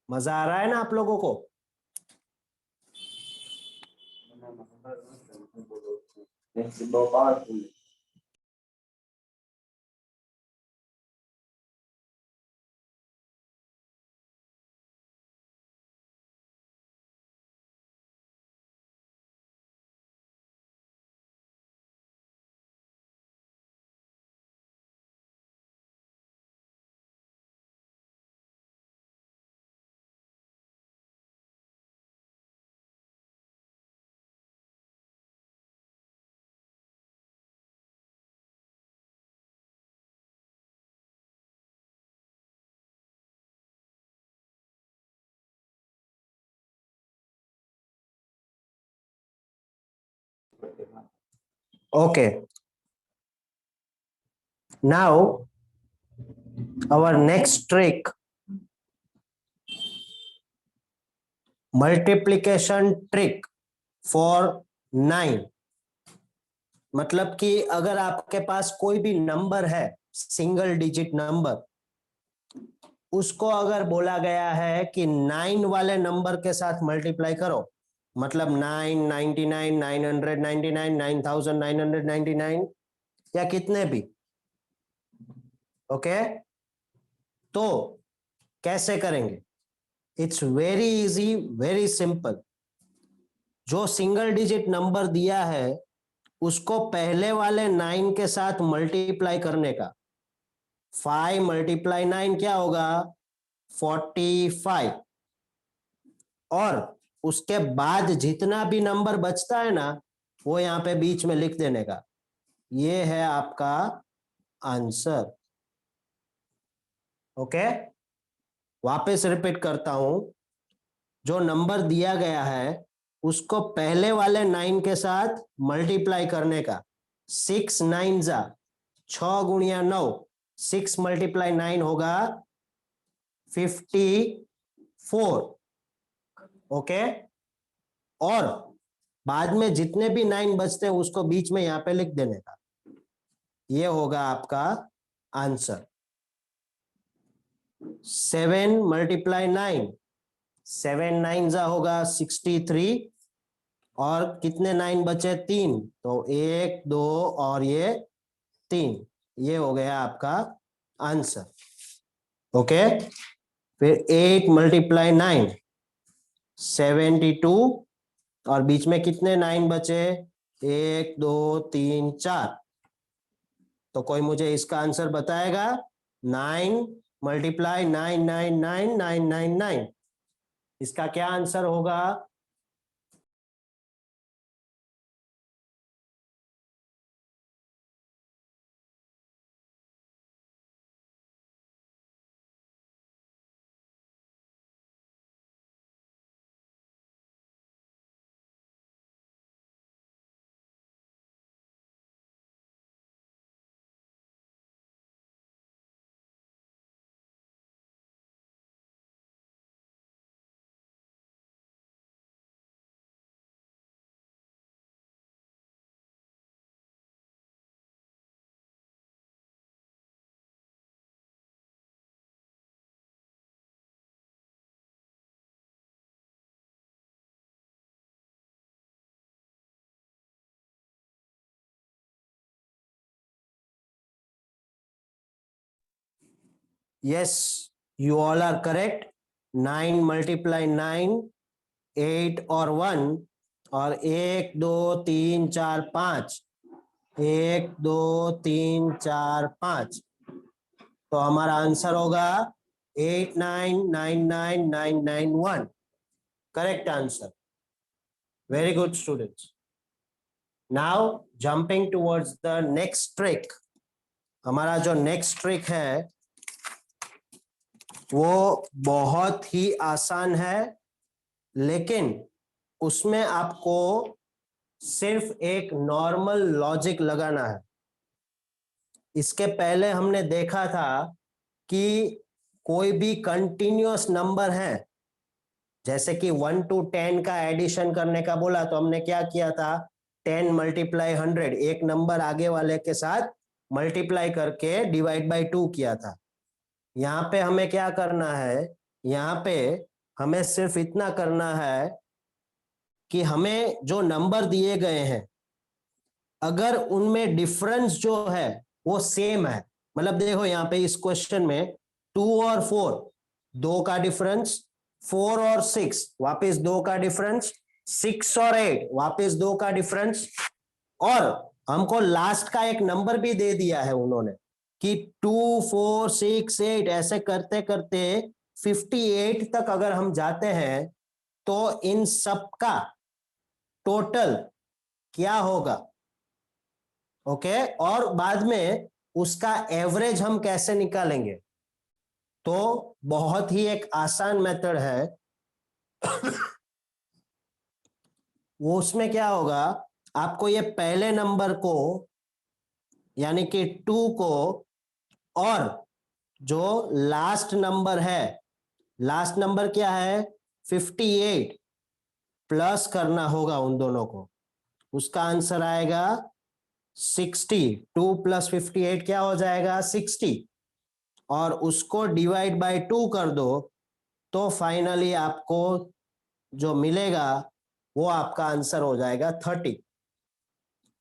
A: मजा आ रहा है ना आप लोगों को? Okay, now our next trick, multiplication trick for 9. मतलब कि अगर आपके पास कोई भी नंबर है, सिंगल डिजिट नंबर, उसको अगर बोला गया है कि 9 वाले नंबर के साथ मल्टीप्लाई करो, मतलब 999, 999, 9999 या कितने भी. ओके, तो कैसे करेंगे? It's very easy, very simple. जो सिंगल डिजिट नंबर दिया है उसको पहले वाले 9 के साथ मल्टीप्लाई करने का. 5 मल्टीप्लाई 9 क्या होगा? 45. और उसके बाद जितना भी नंबर बचता है ना, वो यहां पे बीच में लिख देने का. ये है आपका आंसर. ओके, वापस रिपीट करता हूं. जो नंबर दिया गया है उसको पहले वाले 9 के साथ मल्टीप्लाई करने का. 6 9 जा 6 गुणिया 9, 6 मल्टीप्लाई 9 होगा 54. ओके, और बाद में जितने भी 9 बचते हैं उसको बीच में यहां पे लिख देने का. ये होगा आपका आंसर. 7 मल्टीप्लाई 9, 7 9 जा होगा 63. और कितने 9 बचे? 3. तो 1 2 और ये 3. ये हो गया आपका आंसर. ओके, फिर 8 मल्टीप्लाई 9, 72. और बीच में कितने 9 बचे? 1 2 3 4. तो कोई मुझे इसका आंसर बताएगा? 9 मल्टीप्लाई 999999. इसका क्या आंसर होगा? Yes, you all are correct. 9 multiply 9, 8 और 1, और 1 2 3 4 5, 1 2 3 4 5, तो हमारा आंसर होगा 8999991. Correct answer. Very good students. Now jumping towards the next trick. हमारा जो नेक्स्ट ट्रिक है वो बहुत ही आसान है, लेकिन उसमें आपको सिर्फ एक नॉर्मल लॉजिक लगाना है. इसके पहले हमने देखा था कि कोई भी कंटिन्यूअस नंबर है, जैसे कि 1 to 10 का एडिशन करने का बोला तो हमने क्या किया था, 10 मल्टीप्लाई 100, एक नंबर आगे वाले के साथ मल्टीप्लाई करके डिवाइड बाय 2 किया था. यहाँ पे हमें क्या करना है, यहाँ पे हमें सिर्फ इतना करना है कि हमें जो नंबर दिए गए हैं अगर उनमें डिफरेंस जो है वो सेम है, मतलब देखो यहाँ पे इस क्वेश्चन में 2 और 4 2 का डिफरेंस, 4 और 6 वापस 2 का डिफरेंस, 6 और 8 वापस 2 का डिफरेंस, और हमको लास्ट का एक नंबर भी दे दिया है उन्होंने कि 2 4 6 8 ऐसे करते करते 58 तक अगर हम जाते हैं तो इन सब का टोटल क्या होगा. ओके, और बाद में उसका एवरेज हम कैसे निकालेंगे. तो बहुत ही एक आसान मेथड है. वो उसमें क्या होगा, आपको ये पहले नंबर को यानी कि 2 को और जो लास्ट नंबर है, लास्ट नंबर क्या है 58, प्लस करना होगा उन दोनों को. उसका आंसर आएगा 60. 2 + 58 क्या हो जाएगा 60, और उसको डिवाइड बाय 2 कर दो तो फाइनली आपको जो मिलेगा वो आपका आंसर हो जाएगा 30.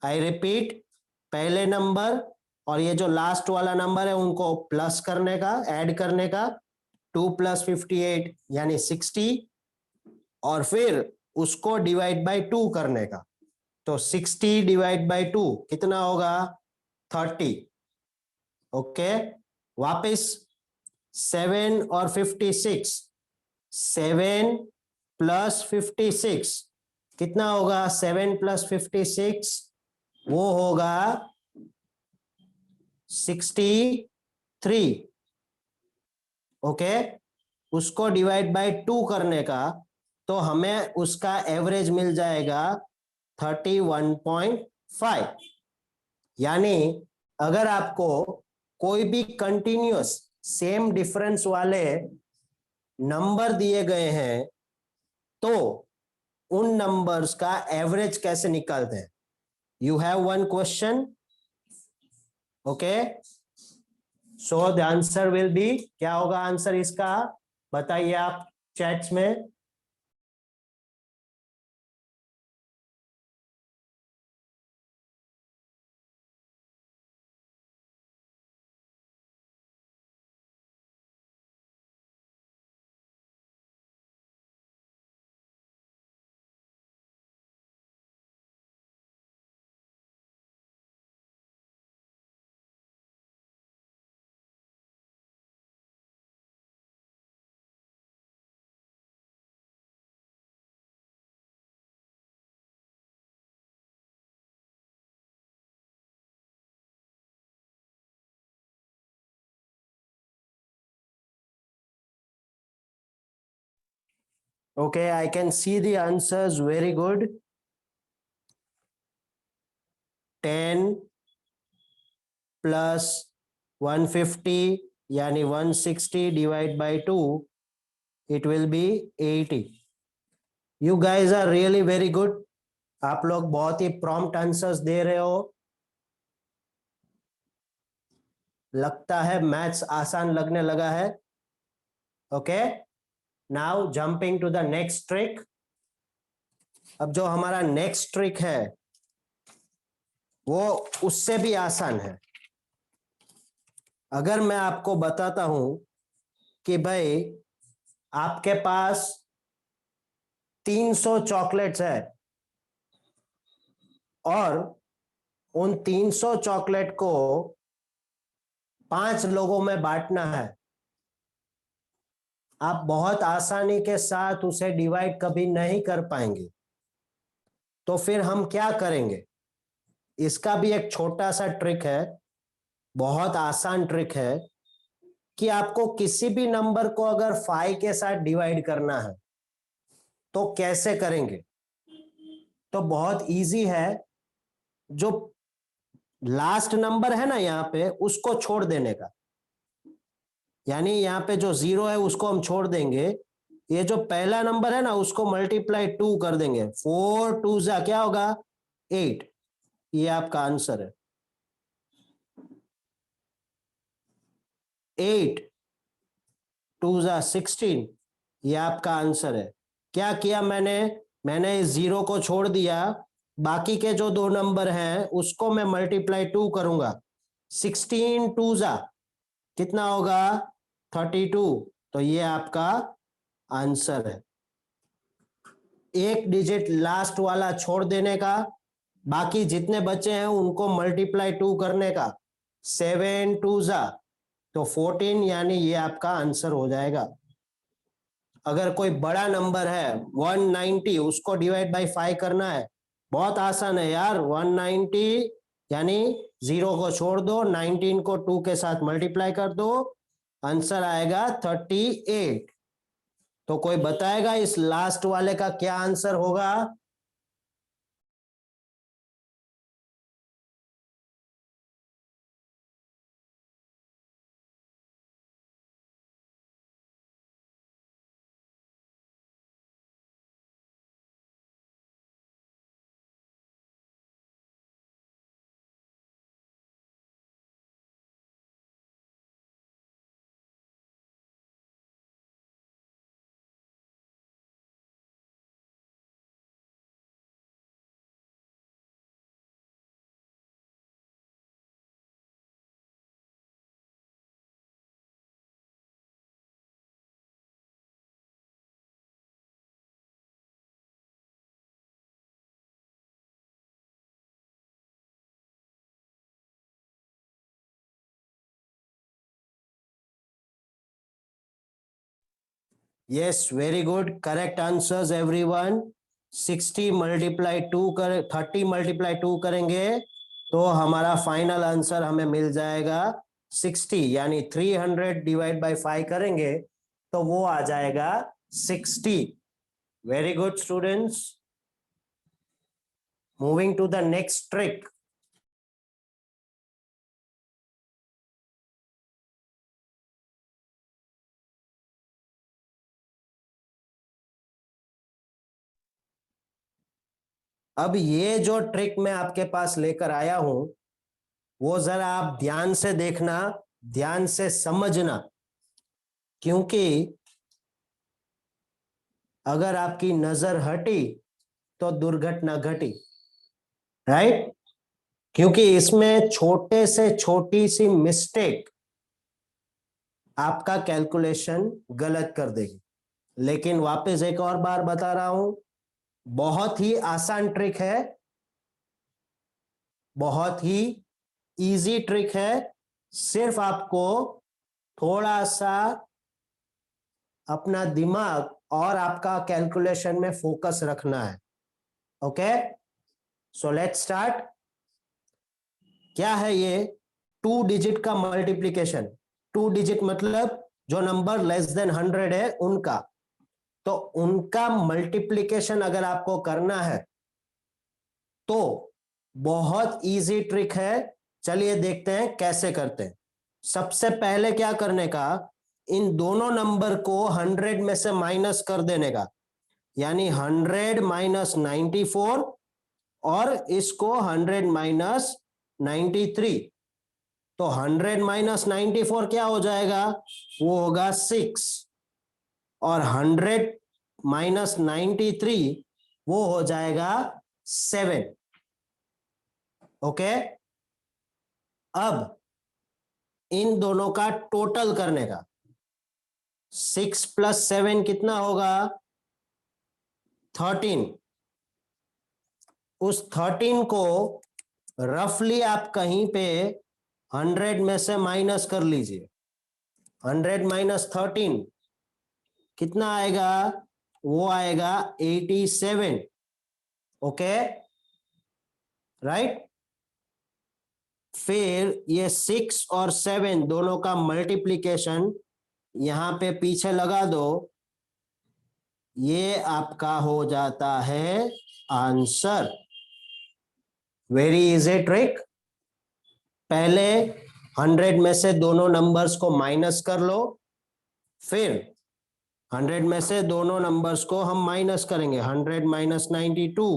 A: आई रिपीट, पहले नंबर और ये जो लास्ट वाला नंबर है उनको प्लस करने का, ऐड करने का, 2 + 58 यानी 60, और फिर उसको डिवाइड बाय 2 करने का. तो 60 डिवाइड बाय 2 कितना होगा 30. ओके, वापस 7 और 56, 7 + 56 कितना होगा, 7 + 56 वो होगा 63. ओके, उसको डिवाइड बाय 2 करने का तो हमें उसका एवरेज मिल जाएगा 31.5. यानी अगर आपको कोई भी कंटिन्यूअस सेम डिफरेंस वाले नंबर दिए गए हैं तो उन नंबर्स का एवरेज कैसे निकालते हैं. You have one question. Okay, so the answer will B, क्या होगा आंसर इसका, बताइए आप चैट्स में. Okay, I can see the answers. Very good. 10 plus 150 यानी 160 divide by 2, it will be 80. You guys are really very good. आप लोग बहुत ही prompt answers दे रहे हो. लगता है मैथ्स आसान लगने लगा है. Okay, now jumping to the next trick. अब जो हमारा नेक्स्ट ट्रिक है वो उससे भी आसान है. अगर मैं आपको बताता हूं कि भाई आपके पास 300 चॉकलेट्स है और उन 300 चॉकलेट को 5 लोगों में बांटना है। आप बहुत आसानी के साथ उसे डिवाइड कभी नहीं कर पाएंगे, तो फिर हम क्या करेंगे? इसका भी एक छोटा सा ट्रिक है, बहुत आसान ट्रिक है कि आपको किसी भी नंबर को अगर 5 के साथ डिवाइड करना है तो कैसे करेंगे? तो बहुत इजी है। जो लास्ट नंबर है ना यहाँ पे, उसको छोड़ देने का। यानी यहाँ पे जो 0 है उसको हम छोड़ देंगे। ये जो पहला नंबर है ना, उसको मल्टीप्लाई 2 कर देंगे। 4 2 जा क्या होगा? 8। ये आपका आंसर है। 8 2 जा 16। ये आपका आंसर है। क्या किया मैंने इस 0 को छोड़ दिया। बाकी के जो 2 नंबर हैं उसको मैं मल्टीप्लाई 2 करूंगा। 16 2 जा कितना होगा? 32। तो ये आपका आंसर है। एक डिजिट लास्ट वाला छोड़ देने का, बाकी जितने बचे हैं उनको मल्टीप्लाई 2 करने का। 7 2 जा तो 14, यानी ये आपका आंसर हो जाएगा। अगर कोई बड़ा नंबर है 190, उसको डिवाइड बाय 5 करना है, बहुत आसान है यार। 190 यानी 0 को छोड़ दो, 19 को 2 के साथ मल्टीप्लाई कर दो, आंसर आएगा 38। तो कोई बताएगा इस लास्ट वाले का क्या आंसर होगा? Yes, very good, correct answers everyone. 60 multiply 2 कर 30 मल्टीप्लाई 2 करेंगे तो हमारा फाइनल आंसर हमें मिल जाएगा 60। यानी 300 डिवाइड बाय 5 करेंगे तो वो आ जाएगा 60। Very good students. Moving to the next trick. अब ये जो ट्रिक मैं आपके पास लेकर आया हूं, वो जरा आप ध्यान से देखना, ध्यान से समझना, क्योंकि अगर आपकी नजर हटी तो दुर्घटना घटी। राइट? क्योंकि इसमें छोटे से छोटी सी मिस्टेक आपका कैलकुलेशन गलत कर देगी। लेकिन वापस एक और बार बता रहा हूं, बहुत ही आसान ट्रिक है, बहुत ही इजी ट्रिक है। सिर्फ आपको थोड़ा सा अपना दिमाग और आपका कैलकुलेशन में फोकस रखना है। Okay, so let's start. क्या है ये? 2 डिजिट का मल्टीप्लीकेशन। 2 डिजिट मतलब जो नंबर लेस देन 100 है उनका, तो उनका मल्टीप्लीकेशन अगर आपको करना है तो बहुत इजी ट्रिक है। चलिए देखते हैं कैसे करते हैं। सबसे पहले क्या करने का, इन दोनों नंबर को 100 में से माइनस कर देने का। यानी 100 माइनस 94 और इसको 100 माइनस 93। तो 100 माइनस 94 क्या हो जाएगा? वो होगा 6। और 100 माइनस 93 वो हो जाएगा 7। ओके, अब इन दोनों का टोटल करने का।
B: 6 + 7 कितना होगा? 13। उस 13 को रफली आप कहीं पे 100 में से माइनस कर लीजिए। 100 - 13 कितना आएगा? वो आएगा 87। Okay, right. फिर ये 6 और 7 दोनों का मल्टीप्लीकेशन यहां पे पीछे लगा दो, ये आपका हो जाता है आंसर। Very easy trick. पहले 100 में से दोनों नंबर्स को माइनस कर लो, फिर 100 में से दोनों नंबर्स को हम माइनस करेंगे। 100 - 92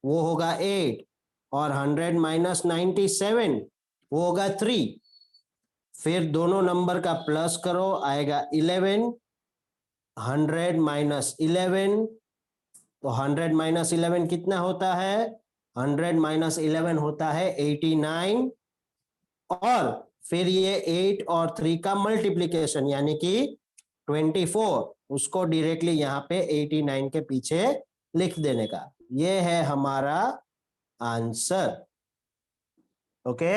B: वो होगा 8, और 100 - 97 वो होगा 3। फिर दोनों नंबर का प्लस करो, आएगा 11। 100 - 11, तो 100 - 11 कितना होता है? 100 - 11 होता है 89। और फिर ये 8 और 3 का मल्टीप्लीकेशन यानी कि 24, उसको डायरेक्टली यहाँ पे 89 के पीछे लिख देने का। ये है हमारा आंसर। ओके,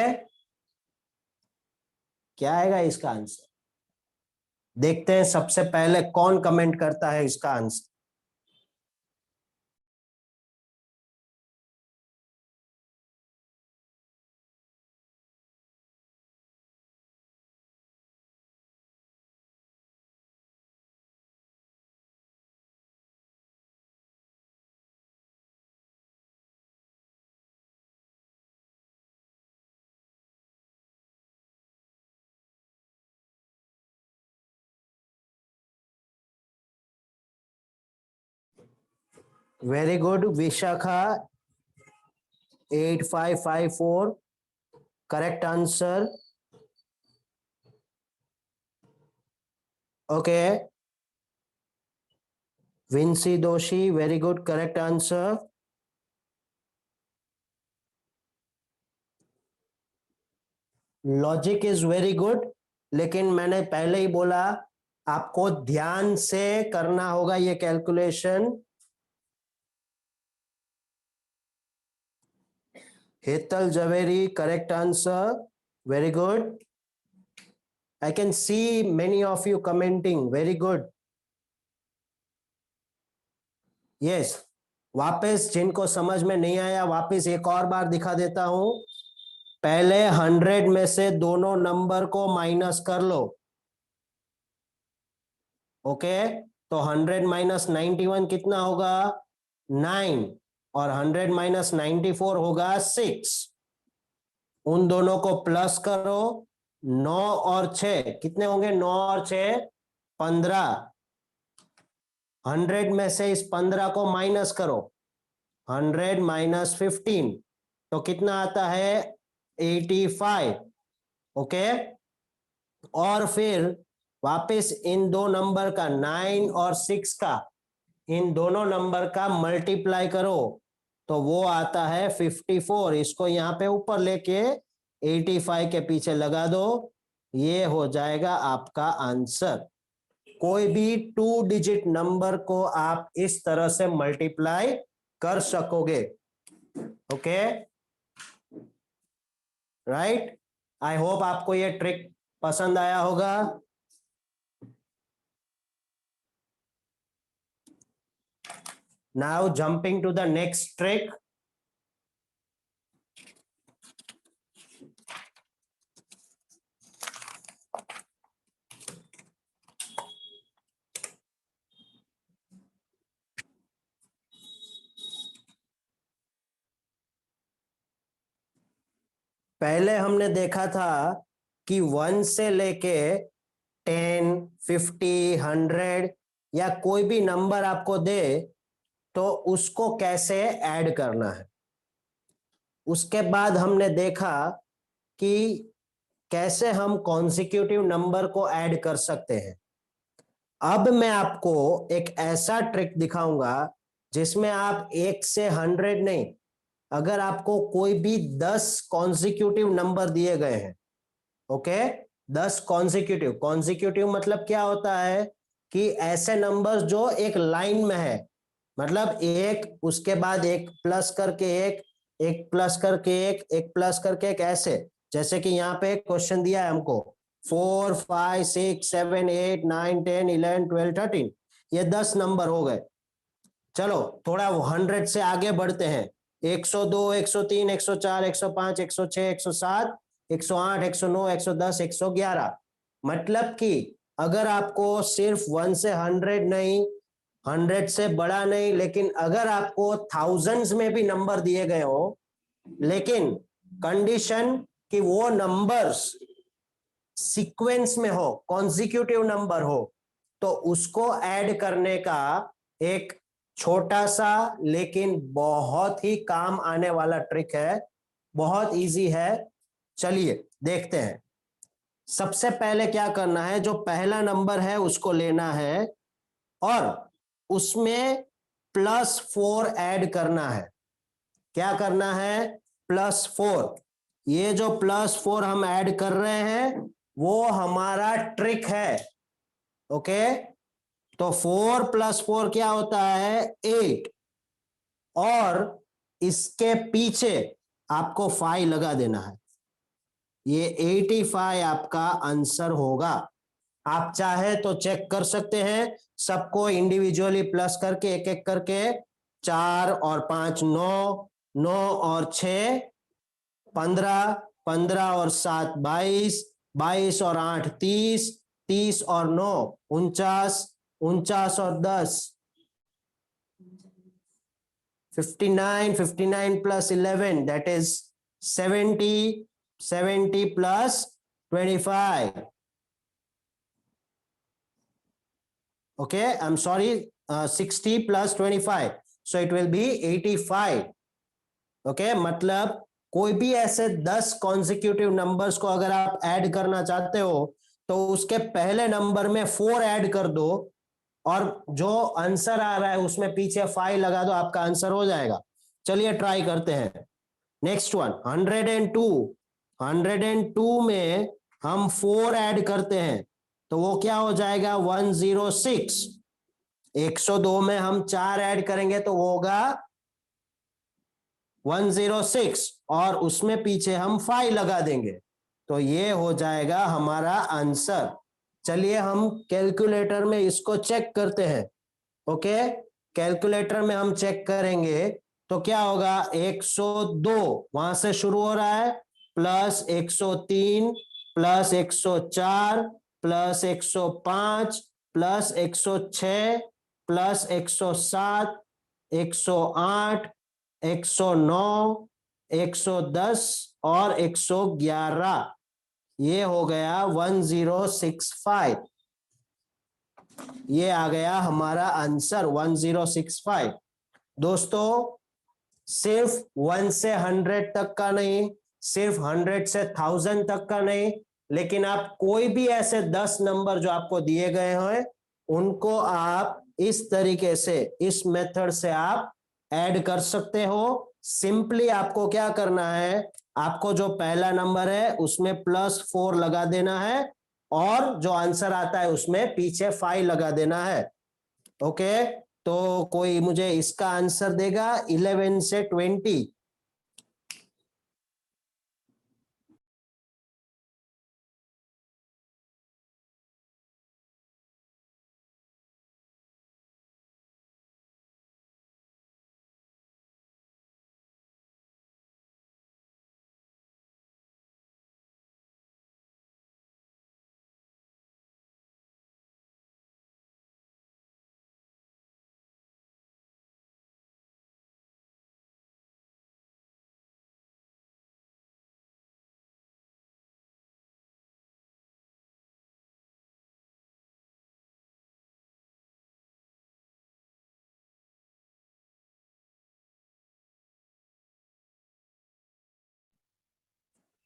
B: क्या आएगा इसका आंसर? देखते हैं सबसे पहले कौन कमेंट करता है इसका answer. Very good Vishakha, 8554 correct answer. Okay, Vinsi Doshi, very good correct answer. Logic is very good, लेकिन मैंने पहले ही बोला आपको ध्यान से करना होगा ये calculation. Hetal Javeri correct answer, very good. I can see many of you commenting, very good. Yes, वापस जिनको समझ में नहीं आया वापस एक और बार दिखा देता हूं। पहले 100 में से दोनों नंबर को माइनस कर लो। ओके, तो 100 - 91 कितना होगा? 9, और 100 - 94 होगा 6। उन दोनों को प्लस करो, 9 और 6 कितने होंगे? 9 और 6 15। 100 में से इस 15 को माइनस करो, 100 - 15 तो कितना आता है? 85। ओके, और फिर वापस इन दो नंबर का 9 और 6 का, इन दोनों नंबर का मल्टीप्लाई करो तो वो आता है 54। इसको यहाँ पे ऊपर लेके 85 के पीछे लगा दो, ये हो जाएगा आपका आंसर। कोई भी 2 डिजिट नंबर को आप इस तरह से मल्टीप्लाई कर सकोगे। Okay, right. आई होप आपको ये ट्रिक पसंद आया होगा। Now jumping to the next trick. पहले हमने देखा था कि 1 से लेके 10, 50, 100 या कोई भी नंबर आपको दे तो उसको कैसे ऐड करना है। उसके बाद हमने देखा कि कैसे हम कॉन्सिक्यूटिव नंबर को ऐड कर सकते हैं। अब मैं आपको एक ऐसा ट्रिक दिखाऊंगा जिसमें आप 1 से 100 नहीं, अगर आपको कोई भी 10 कॉन्सिक्यूटिव नंबर दिए गए हैं, ओके, 10 कॉन्जिक्यूटिव मतलब क्या होता है कि ऐसे नंबर्स जो एक लाइन में है, मतलब एक उसके बाद एक प्लस करके एक प्लस करके एक प्लस करके एक, ऐसे जैसे कि यहाँ पे क्वेश्चन दिया है हमको 4 5 6 7 8 9 10 11 12 13, ये 10 नंबर हो गए। चलो थोड़ा 100 से आगे बढ़ते हैं, 102 103 104 105 106 107 108 109 110 111, मतलब कि अगर आपको सिर्फ 1 से 100 नहीं, 100 से बड़ा नहीं, लेकिन अगर आपको थाउजेंड्स में भी नंबर दिए गए हो, लेकिन कंडीशन कि वो नंबर्स सीक्वेंस में हो, कॉन्जिक्यूटिव नंबर हो, तो उसको ऐड करने का एक छोटा सा लेकिन बहुत ही काम आने वाला ट्रिक है, बहुत इजी है। चलिए देखते हैं। सबसे पहले क्या करना है, जो पहला नंबर है उसको लेना है और उसमें +4 ऐड करना है। क्या करना है? +4। ये जो +4 हम ऐड कर रहे हैं वो हमारा ट्रिक है। ओके, तो 4 + 4 क्या होता है? 8, और इसके पीछे आपको 5 लगा देना है। ये 85 आपका आंसर होगा। आप चाहे तो चेक कर सकते हैं, सबको इंडिविजुअली प्लस करके एक एक करके, 4 और 5 9, 9 और 6 15, 15 और 7 22, 22 और 8 30, 30 और 9 49, 49 और 10 59, 59 + 11 that is 70, 70 + 25. Okay, I'm sorry, 60 + 25, so it will be 85. Okay, मतलब कोई भी ऐसे 10 कॉन्जिक्यूटिव नंबर्स को अगर आप ऐड करना चाहते हो तो उसके पहले नंबर में 4 ऐड कर दो और जो आंसर आ रहा है उसमें पीछे 5 लगा दो, आपका आंसर हो जाएगा। चलिए ट्राई करते हैं। Next one 102। 102 में हम 4 ऐड करते हैं तो वो क्या हो जाएगा? 106। 102 में हम 4 ऐड करेंगे तो वो होगा 106 और उसमें पीछे हम 5 लगा देंगे तो ये हो जाएगा हमारा आंसर। चलिए हम कैलकुलेटर में इसको चेक करते हैं। ओके, कैलकुलेटर में हम चेक करेंगे तो क्या होगा? 102 वहां से शुरू हो रहा है, plus 103 plus 104 plus 105 plus 106 plus 107 108 109 110 और 111, ये हो गया 1065। ये आ गया हमारा आंसर 1065। दोस्तों सिर्फ 1 से 100 तक का नहीं, सिर्फ 100 से 1000 तक का नहीं, लेकिन आप कोई भी ऐसे 10 नंबर जो आपको दिए गए हैं उनको आप इस तरीके से, इस मेथड से आप ऐड कर सकते हो। सिंपली आपको क्या करना है, आपको जो पहला नंबर है उसमें +4 लगा देना है और जो आंसर आता है उसमें पीछे 5 लगा देना है। ओके, तो कोई मुझे इसका आंसर देगा 11 से 20?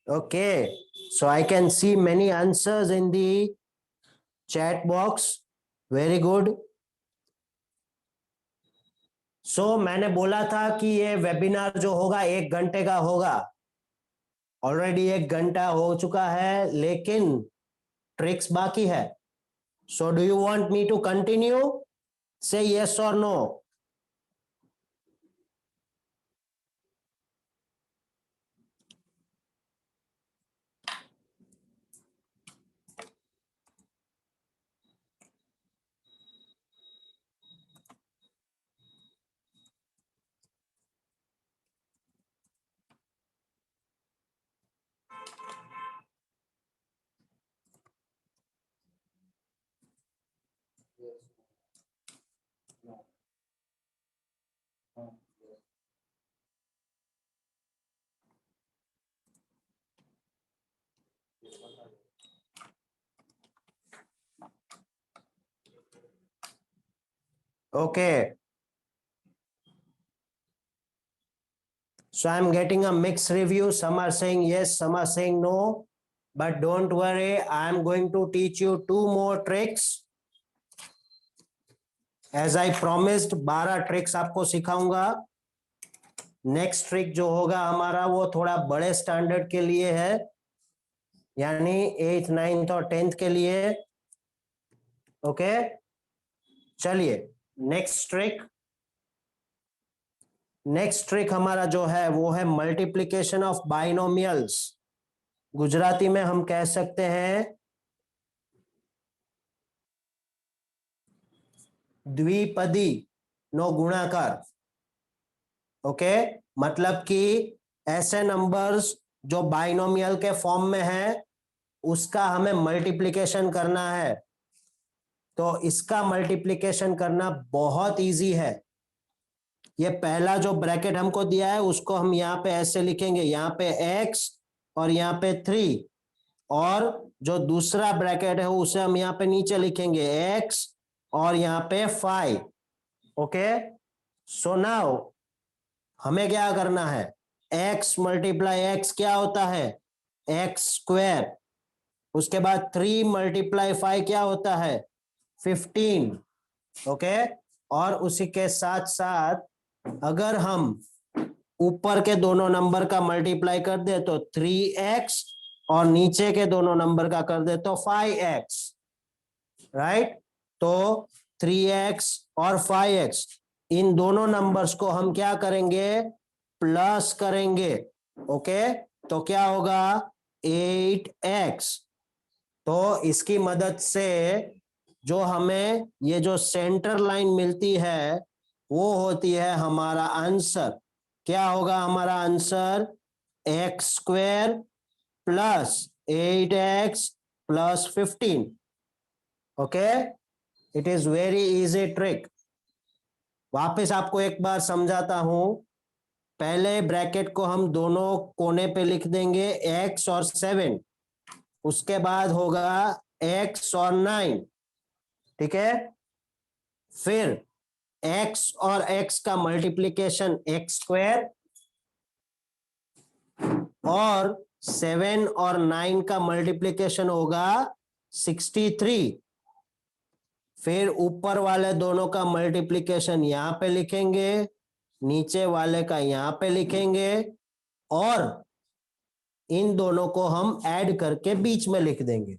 B: Okay, so I can see many answers in the chat box. Very good. So मैंने बोला था कि ये वेबिनार जो होगा 1 घंटे का होगा। ऑलरेडी 1 घंटा हो चुका है, लेकिन ट्रिक्स बाकी है. So do you want me to continue? से यस और no. Okay. So I'm getting a mixed review. Some are saying yes, some are saying no. But don't worry, I'm going to teach you 2 more tricks. As I promised, 12 tricks आपको सिखाऊंगा. Next trick जो होगा हमारा वो थोड़ा बड़े standard के लिए है, यानी 8th 9th और 10th के लिए. ओके, चलिए नेक्स्ट ट्रिक हमारा जो है वो है मल्टीप्लिकेशन ऑफ बाइनोमियल्स. गुजराती में हम कह सकते हैं द्विपदी नो गुणाकार. ओके, मतलब कि ऐसे नंबर्स जो बाइनोमियल के फॉर्म में है उसका हमें मल्टीप्लिकेशन करना है. तो इसका मल्टीप्लिकेशन करना बहुत इजी है. ये पहला जो ब्रैकेट हमको दिया है उसको हम यहाँ पे ऐसे लिखेंगे, यहाँ पे x और यहाँ पे 3, और जो दूसरा ब्रैकेट है उसे हम यहाँ पे नीचे लिखेंगे x और यहाँ पे 5. ओके, सो नाउ हमें क्या करना है, x मल्टीप्लाई x क्या होता है, x स्क्वायर. उसके बाद 3 मल्टीप्लाई 5 क्या होता है, 15. ओके, और उसी के साथ साथ अगर हम ऊपर के दोनों नंबर का मल्टीप्लाई कर दे तो 3x और नीचे के दोनों नंबर का कर दे तो 5x. राइट, तो 3x और 5x इन दोनों नंबर्स को हम क्या करेंगे, प्लस करेंगे. ओके, तो क्या होगा 8x. तो इसकी मदद से जो हमें ये जो सेंटर लाइन मिलती है वो होती है हमारा आंसर. क्या होगा हमारा answer, x square plus 8x plus 15. Okay, it is very easy trick. वापस आपको एक बार समझाता हूं. पहले ब्रैकेट को हम दोनों कोने पे लिख देंगे x और 7, उसके बाद होगा x और 9. ठीक है, फिर x और x का मल्टीप्लिकेशन x स्क्वायर और 7 और 9 का मल्टीप्लिकेशन होगा 63. फिर ऊपर वाले दोनों का मल्टीप्लिकेशन यहां पे लिखेंगे, नीचे वाले का यहां पे लिखेंगे, और इन दोनों को हम ऐड करके बीच में लिख देंगे.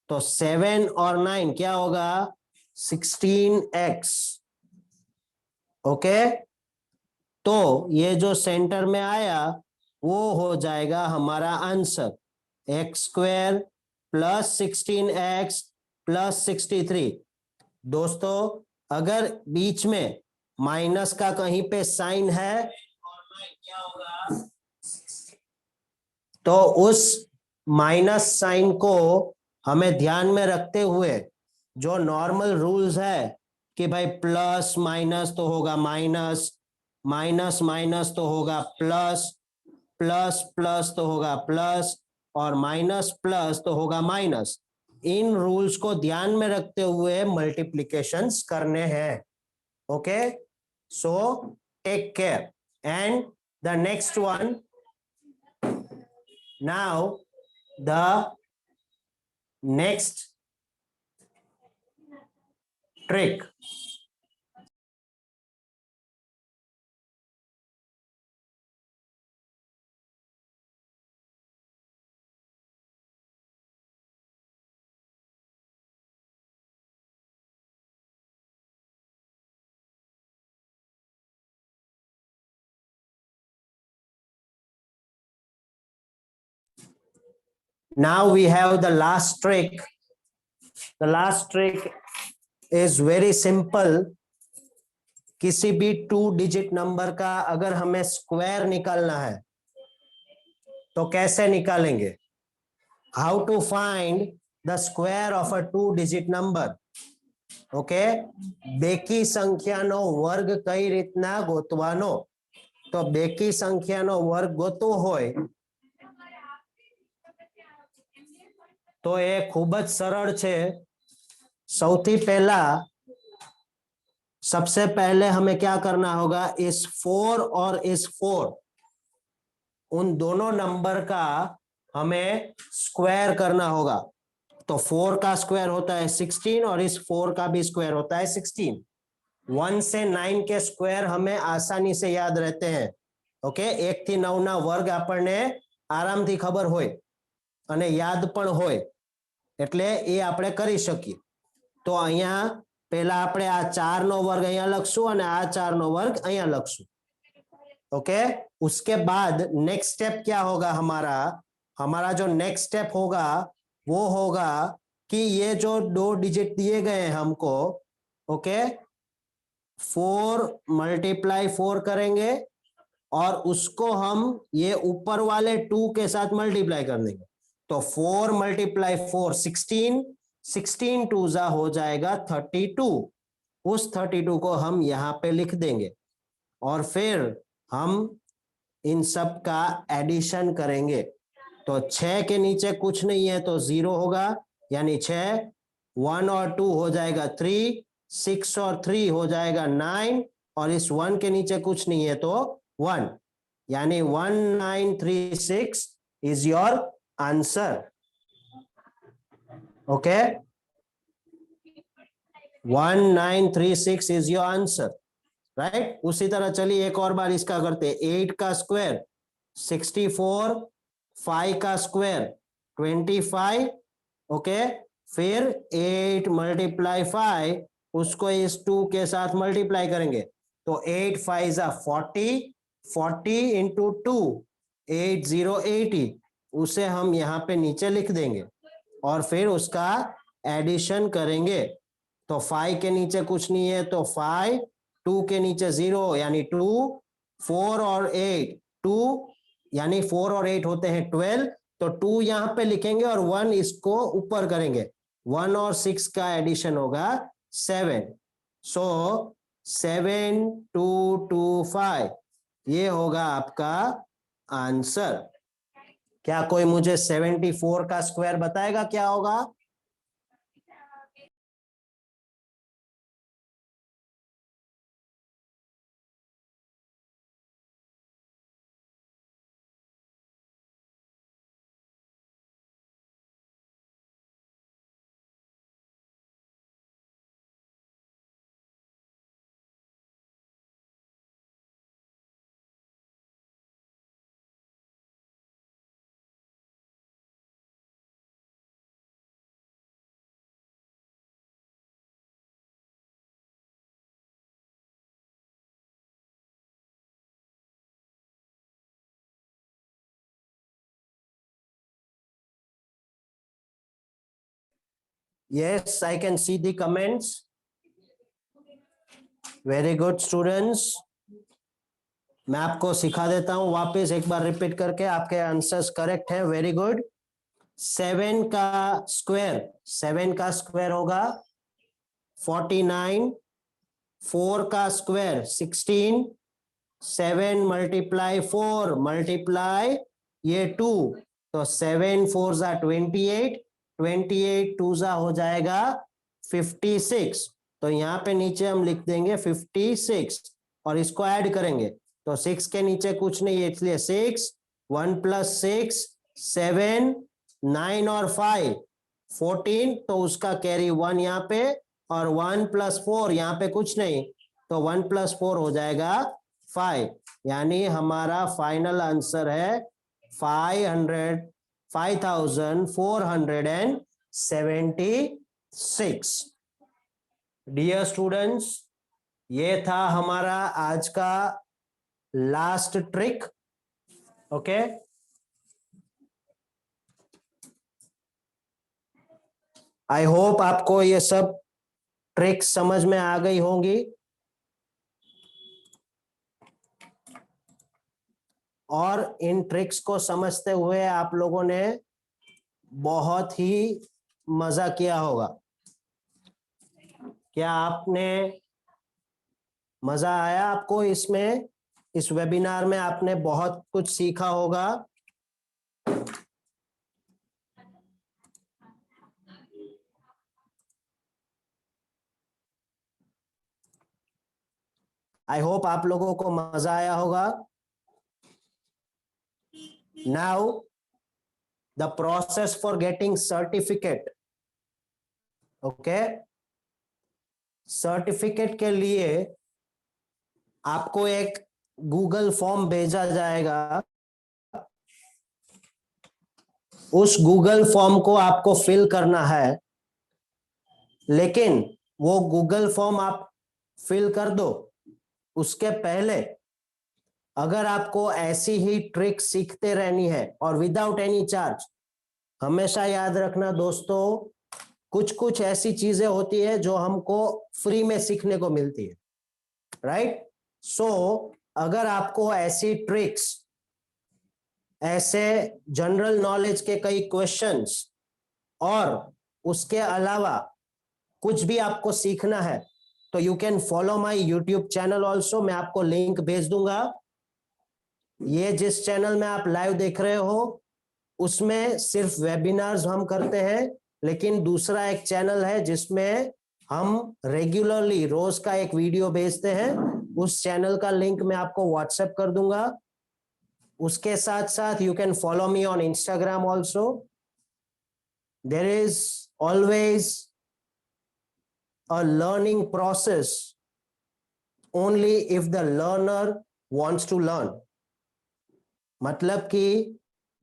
B: तो 7 और 9 क्या होगा, 16x. ओके, तो ये जो सेंटर में आया वो हो जाएगा हमारा answer, x square plus 16x plus 63. दोस्तों, अगर बीच में माइनस का कहीं पे साइन है क्या होगा, तो उस माइनस साइन को हमें ध्यान में रखते हुए जो नॉर्मल रूल्स है कि भाई प्लस माइनस तो होगा माइनस, माइनस माइनस तो होगा प्लस, प्लस प्लस तो होगा प्लस, और माइनस प्लस तो होगा माइनस. इन रूल्स को ध्यान में रखते हुए मल्टीप्लिकेशंस करने हैं. Okay, so take care. And the next one, now the next trick. Now we have the last trick. The last trick is very simple. किसी भी 2 डिजिट नंबर का अगर हमें स्क्वायर निकालना है तो कैसे निकालेंगे? How to find the square of a 2 digit number? Okay, बेकी संख्याનો વર્ગ કઈ રીતના ગોતવાનો? તો બેકી સંખ્યાનો વર્ગ ગોતવો હોય તો એ ખૂબ જ સરળ છે. સૌથી પહેલા सबसे पहले हमें क्या करना होगा? इस 4 और इस 4 उन दोनों नंबर का हमें स्क्वायर करना होगा. तो 4 का स्क्वायर होता है 16 और इस 4 का भी स्क्वायर होता है 16. 1 से 9 के स्क्वायर हमें आसानी से याद रहते हैं. ओके, 1 થી 9 ના વર્ગ આપણને આરામથી ખબર હોય અને યાદ પણ હોય, એટલે એ આપણે કરી શકીએ. તો અહીંયા પહેલા આપણે આ 4 નો વર્ગ અહીંયા લખશું અને આ 4 નો વર્ગ અહીંયા લખશું. ओके, उसके बाद नेक्स्ट स्टेप क्या होगा? हमारा जो नेक्स्ट स्टेप होगा वो होगा कि ये जो 2 डिजिट दिए गए हैं हमको, ओके, 4 मल्टीप्लाई 4 करेंगे और उसको हम ये ऊपर वाले 2 के साथ मल्टीप्लाई कर देंगे. तो 4 मल्टीप्लाई 4 16, 16 टूजा हो जाएगा 32. उस 32 को हम यहाँ पे लिख देंगे और फिर हम इन सब का एडिशन करेंगे. तो 6 के नीचे कुछ नहीं है तो 0 होगा, यानी 6. 1 और 2 हो जाएगा 3, 6 और 3 हो जाएगा 9 और इस 1 के नीचे कुछ नहीं है तो 1, यानी 1936 is your answer. Okay, 1936 is your answer, right? उसी तरह चलिए एक और बार इसका करते हैं. 8 का स्क्वायर 64, 5 का स्क्वायर 25. ओके, फिर 8 मल्टीप्लाई 5 उसको इस 2 के साथ मल्टीप्लाई करेंगे तो 8 5 जा 40, 40 इंटू 2 8080, उसे हम यहाँ पे नीचे लिख देंगे और फिर उसका एडिशन करेंगे. तो 5 के नीचे कुछ नहीं है तो 5, 2 के नीचे 0 यानी 2, 4 और 8 2, यानी 4 और 8 होते हैं 12. तो 2 यहाँ पे लिखेंगे और 1 इसको ऊपर करेंगे. 1 और 6 का एडिशन होगा 7. सो 7 2 2 5 ये होगा आपका आंसर. क्या कोई मुझे 74 का स्क्वायर बताएगा क्या होगा? Yes, I can see the comments. Very good students. मैं आपको सिखा देता हूं वापस एक बार रिपीट करके. आपके आंसर्स करेक्ट है. Very good. 7 का स्क्वायर होगा 49, 4 का स्क्वायर 16, 7 मल्टीप्लाई 4 मल्टीप्लाई ये 2 तो 7 4 जा 28, 28 2 जा हो जाएगा 56. तो यहाँ पे नीचे हम लिख देंगे 56 और इसको ऐड करेंगे तो 6 के नीचे कुछ नहीं है इसलिए 6, 1 + 6 7, 9 और 5 14. तो उसका कैरी 1 यहाँ पे और 1 + 4 यहाँ पे कुछ नहीं तो 1 + 4 हो जाएगा 5, यानी हमारा फाइनल आंसर है 5476. डियर स्टूडेंट्स, ये था हमारा आज का लास्ट ट्रिक. ओके, आई होप आपको ये सब ट्रिक्स समझ में आ गई होंगी और इन ट्रिक्स को समझते हुए आप लोगों ने बहुत ही मजा किया होगा। क्या आपने मजा आया आपको इसमें? इस वेबिनार में आपने बहुत कुछ सीखा होगा। आई होप आप लोगों को मजा आया होगा। Now the process for getting certificate. Okay, certificate के लिए आपको एक गूगल फॉर्म भेजा जाएगा। उस गूगल फॉर्म को आपको फिल करना है, लेकिन वो गूगल फॉर्म आप फिल कर दो, उसके पहले अगर आपको ऐसी ही ट्रिक सीखते रहनी है और विदाउट एनी चार्ज, हमेशा याद रखना दोस्तों, कुछ कुछ ऐसी चीजें होती है जो हमको फ्री में सीखने को मिलती है, राइट? सो अगर आपको ऐसी ट्रिक्स, ऐसे जनरल नॉलेज के कई क्वेश्चंस और उसके अलावा कुछ भी आपको सीखना है तो you can follow my YouTube channel also. मैं आपको लिंक भेज दूंगा। ये जिस चैनल में आप लाइव देख रहे हो उसमें सिर्फ वेबिनार्स हम करते हैं, लेकिन दूसरा एक चैनल है जिसमें हम रेगुलरली रोज का एक वीडियो भेजते हैं। उस चैनल का लिंक मैं आपको व्हाट्सएप कर दूंगा। उसके साथ साथ you can follow me on Instagram also. There is always a learning process only if the learner wants to learn। मतलब कि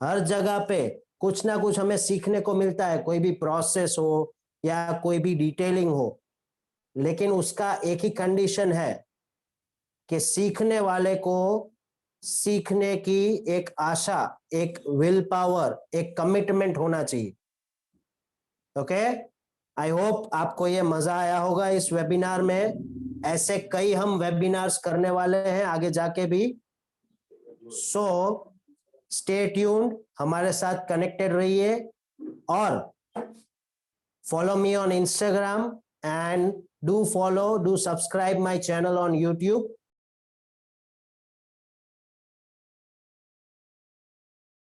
B: हर जगह पे कुछ ना कुछ हमें सीखने को मिलता है, कोई भी प्रोसेस हो या कोई भी डिटेलिंग हो, लेकिन उसका एक ही कंडीशन है कि सीखने वाले को सीखने की एक आशा, एक विल पावर, एक कमिटमेंट होना चाहिए। ओके, आई होप आपको ये मजा आया होगा इस वेबिनार में। ऐसे कई हम वेबिनार्स करने वाले हैं आगे जाके भी। सो स्टे ट्यून्ड, हमारे साथ कनेक्टेड रहिए और follow me on Instagram and do subscribe my channel on YouTube.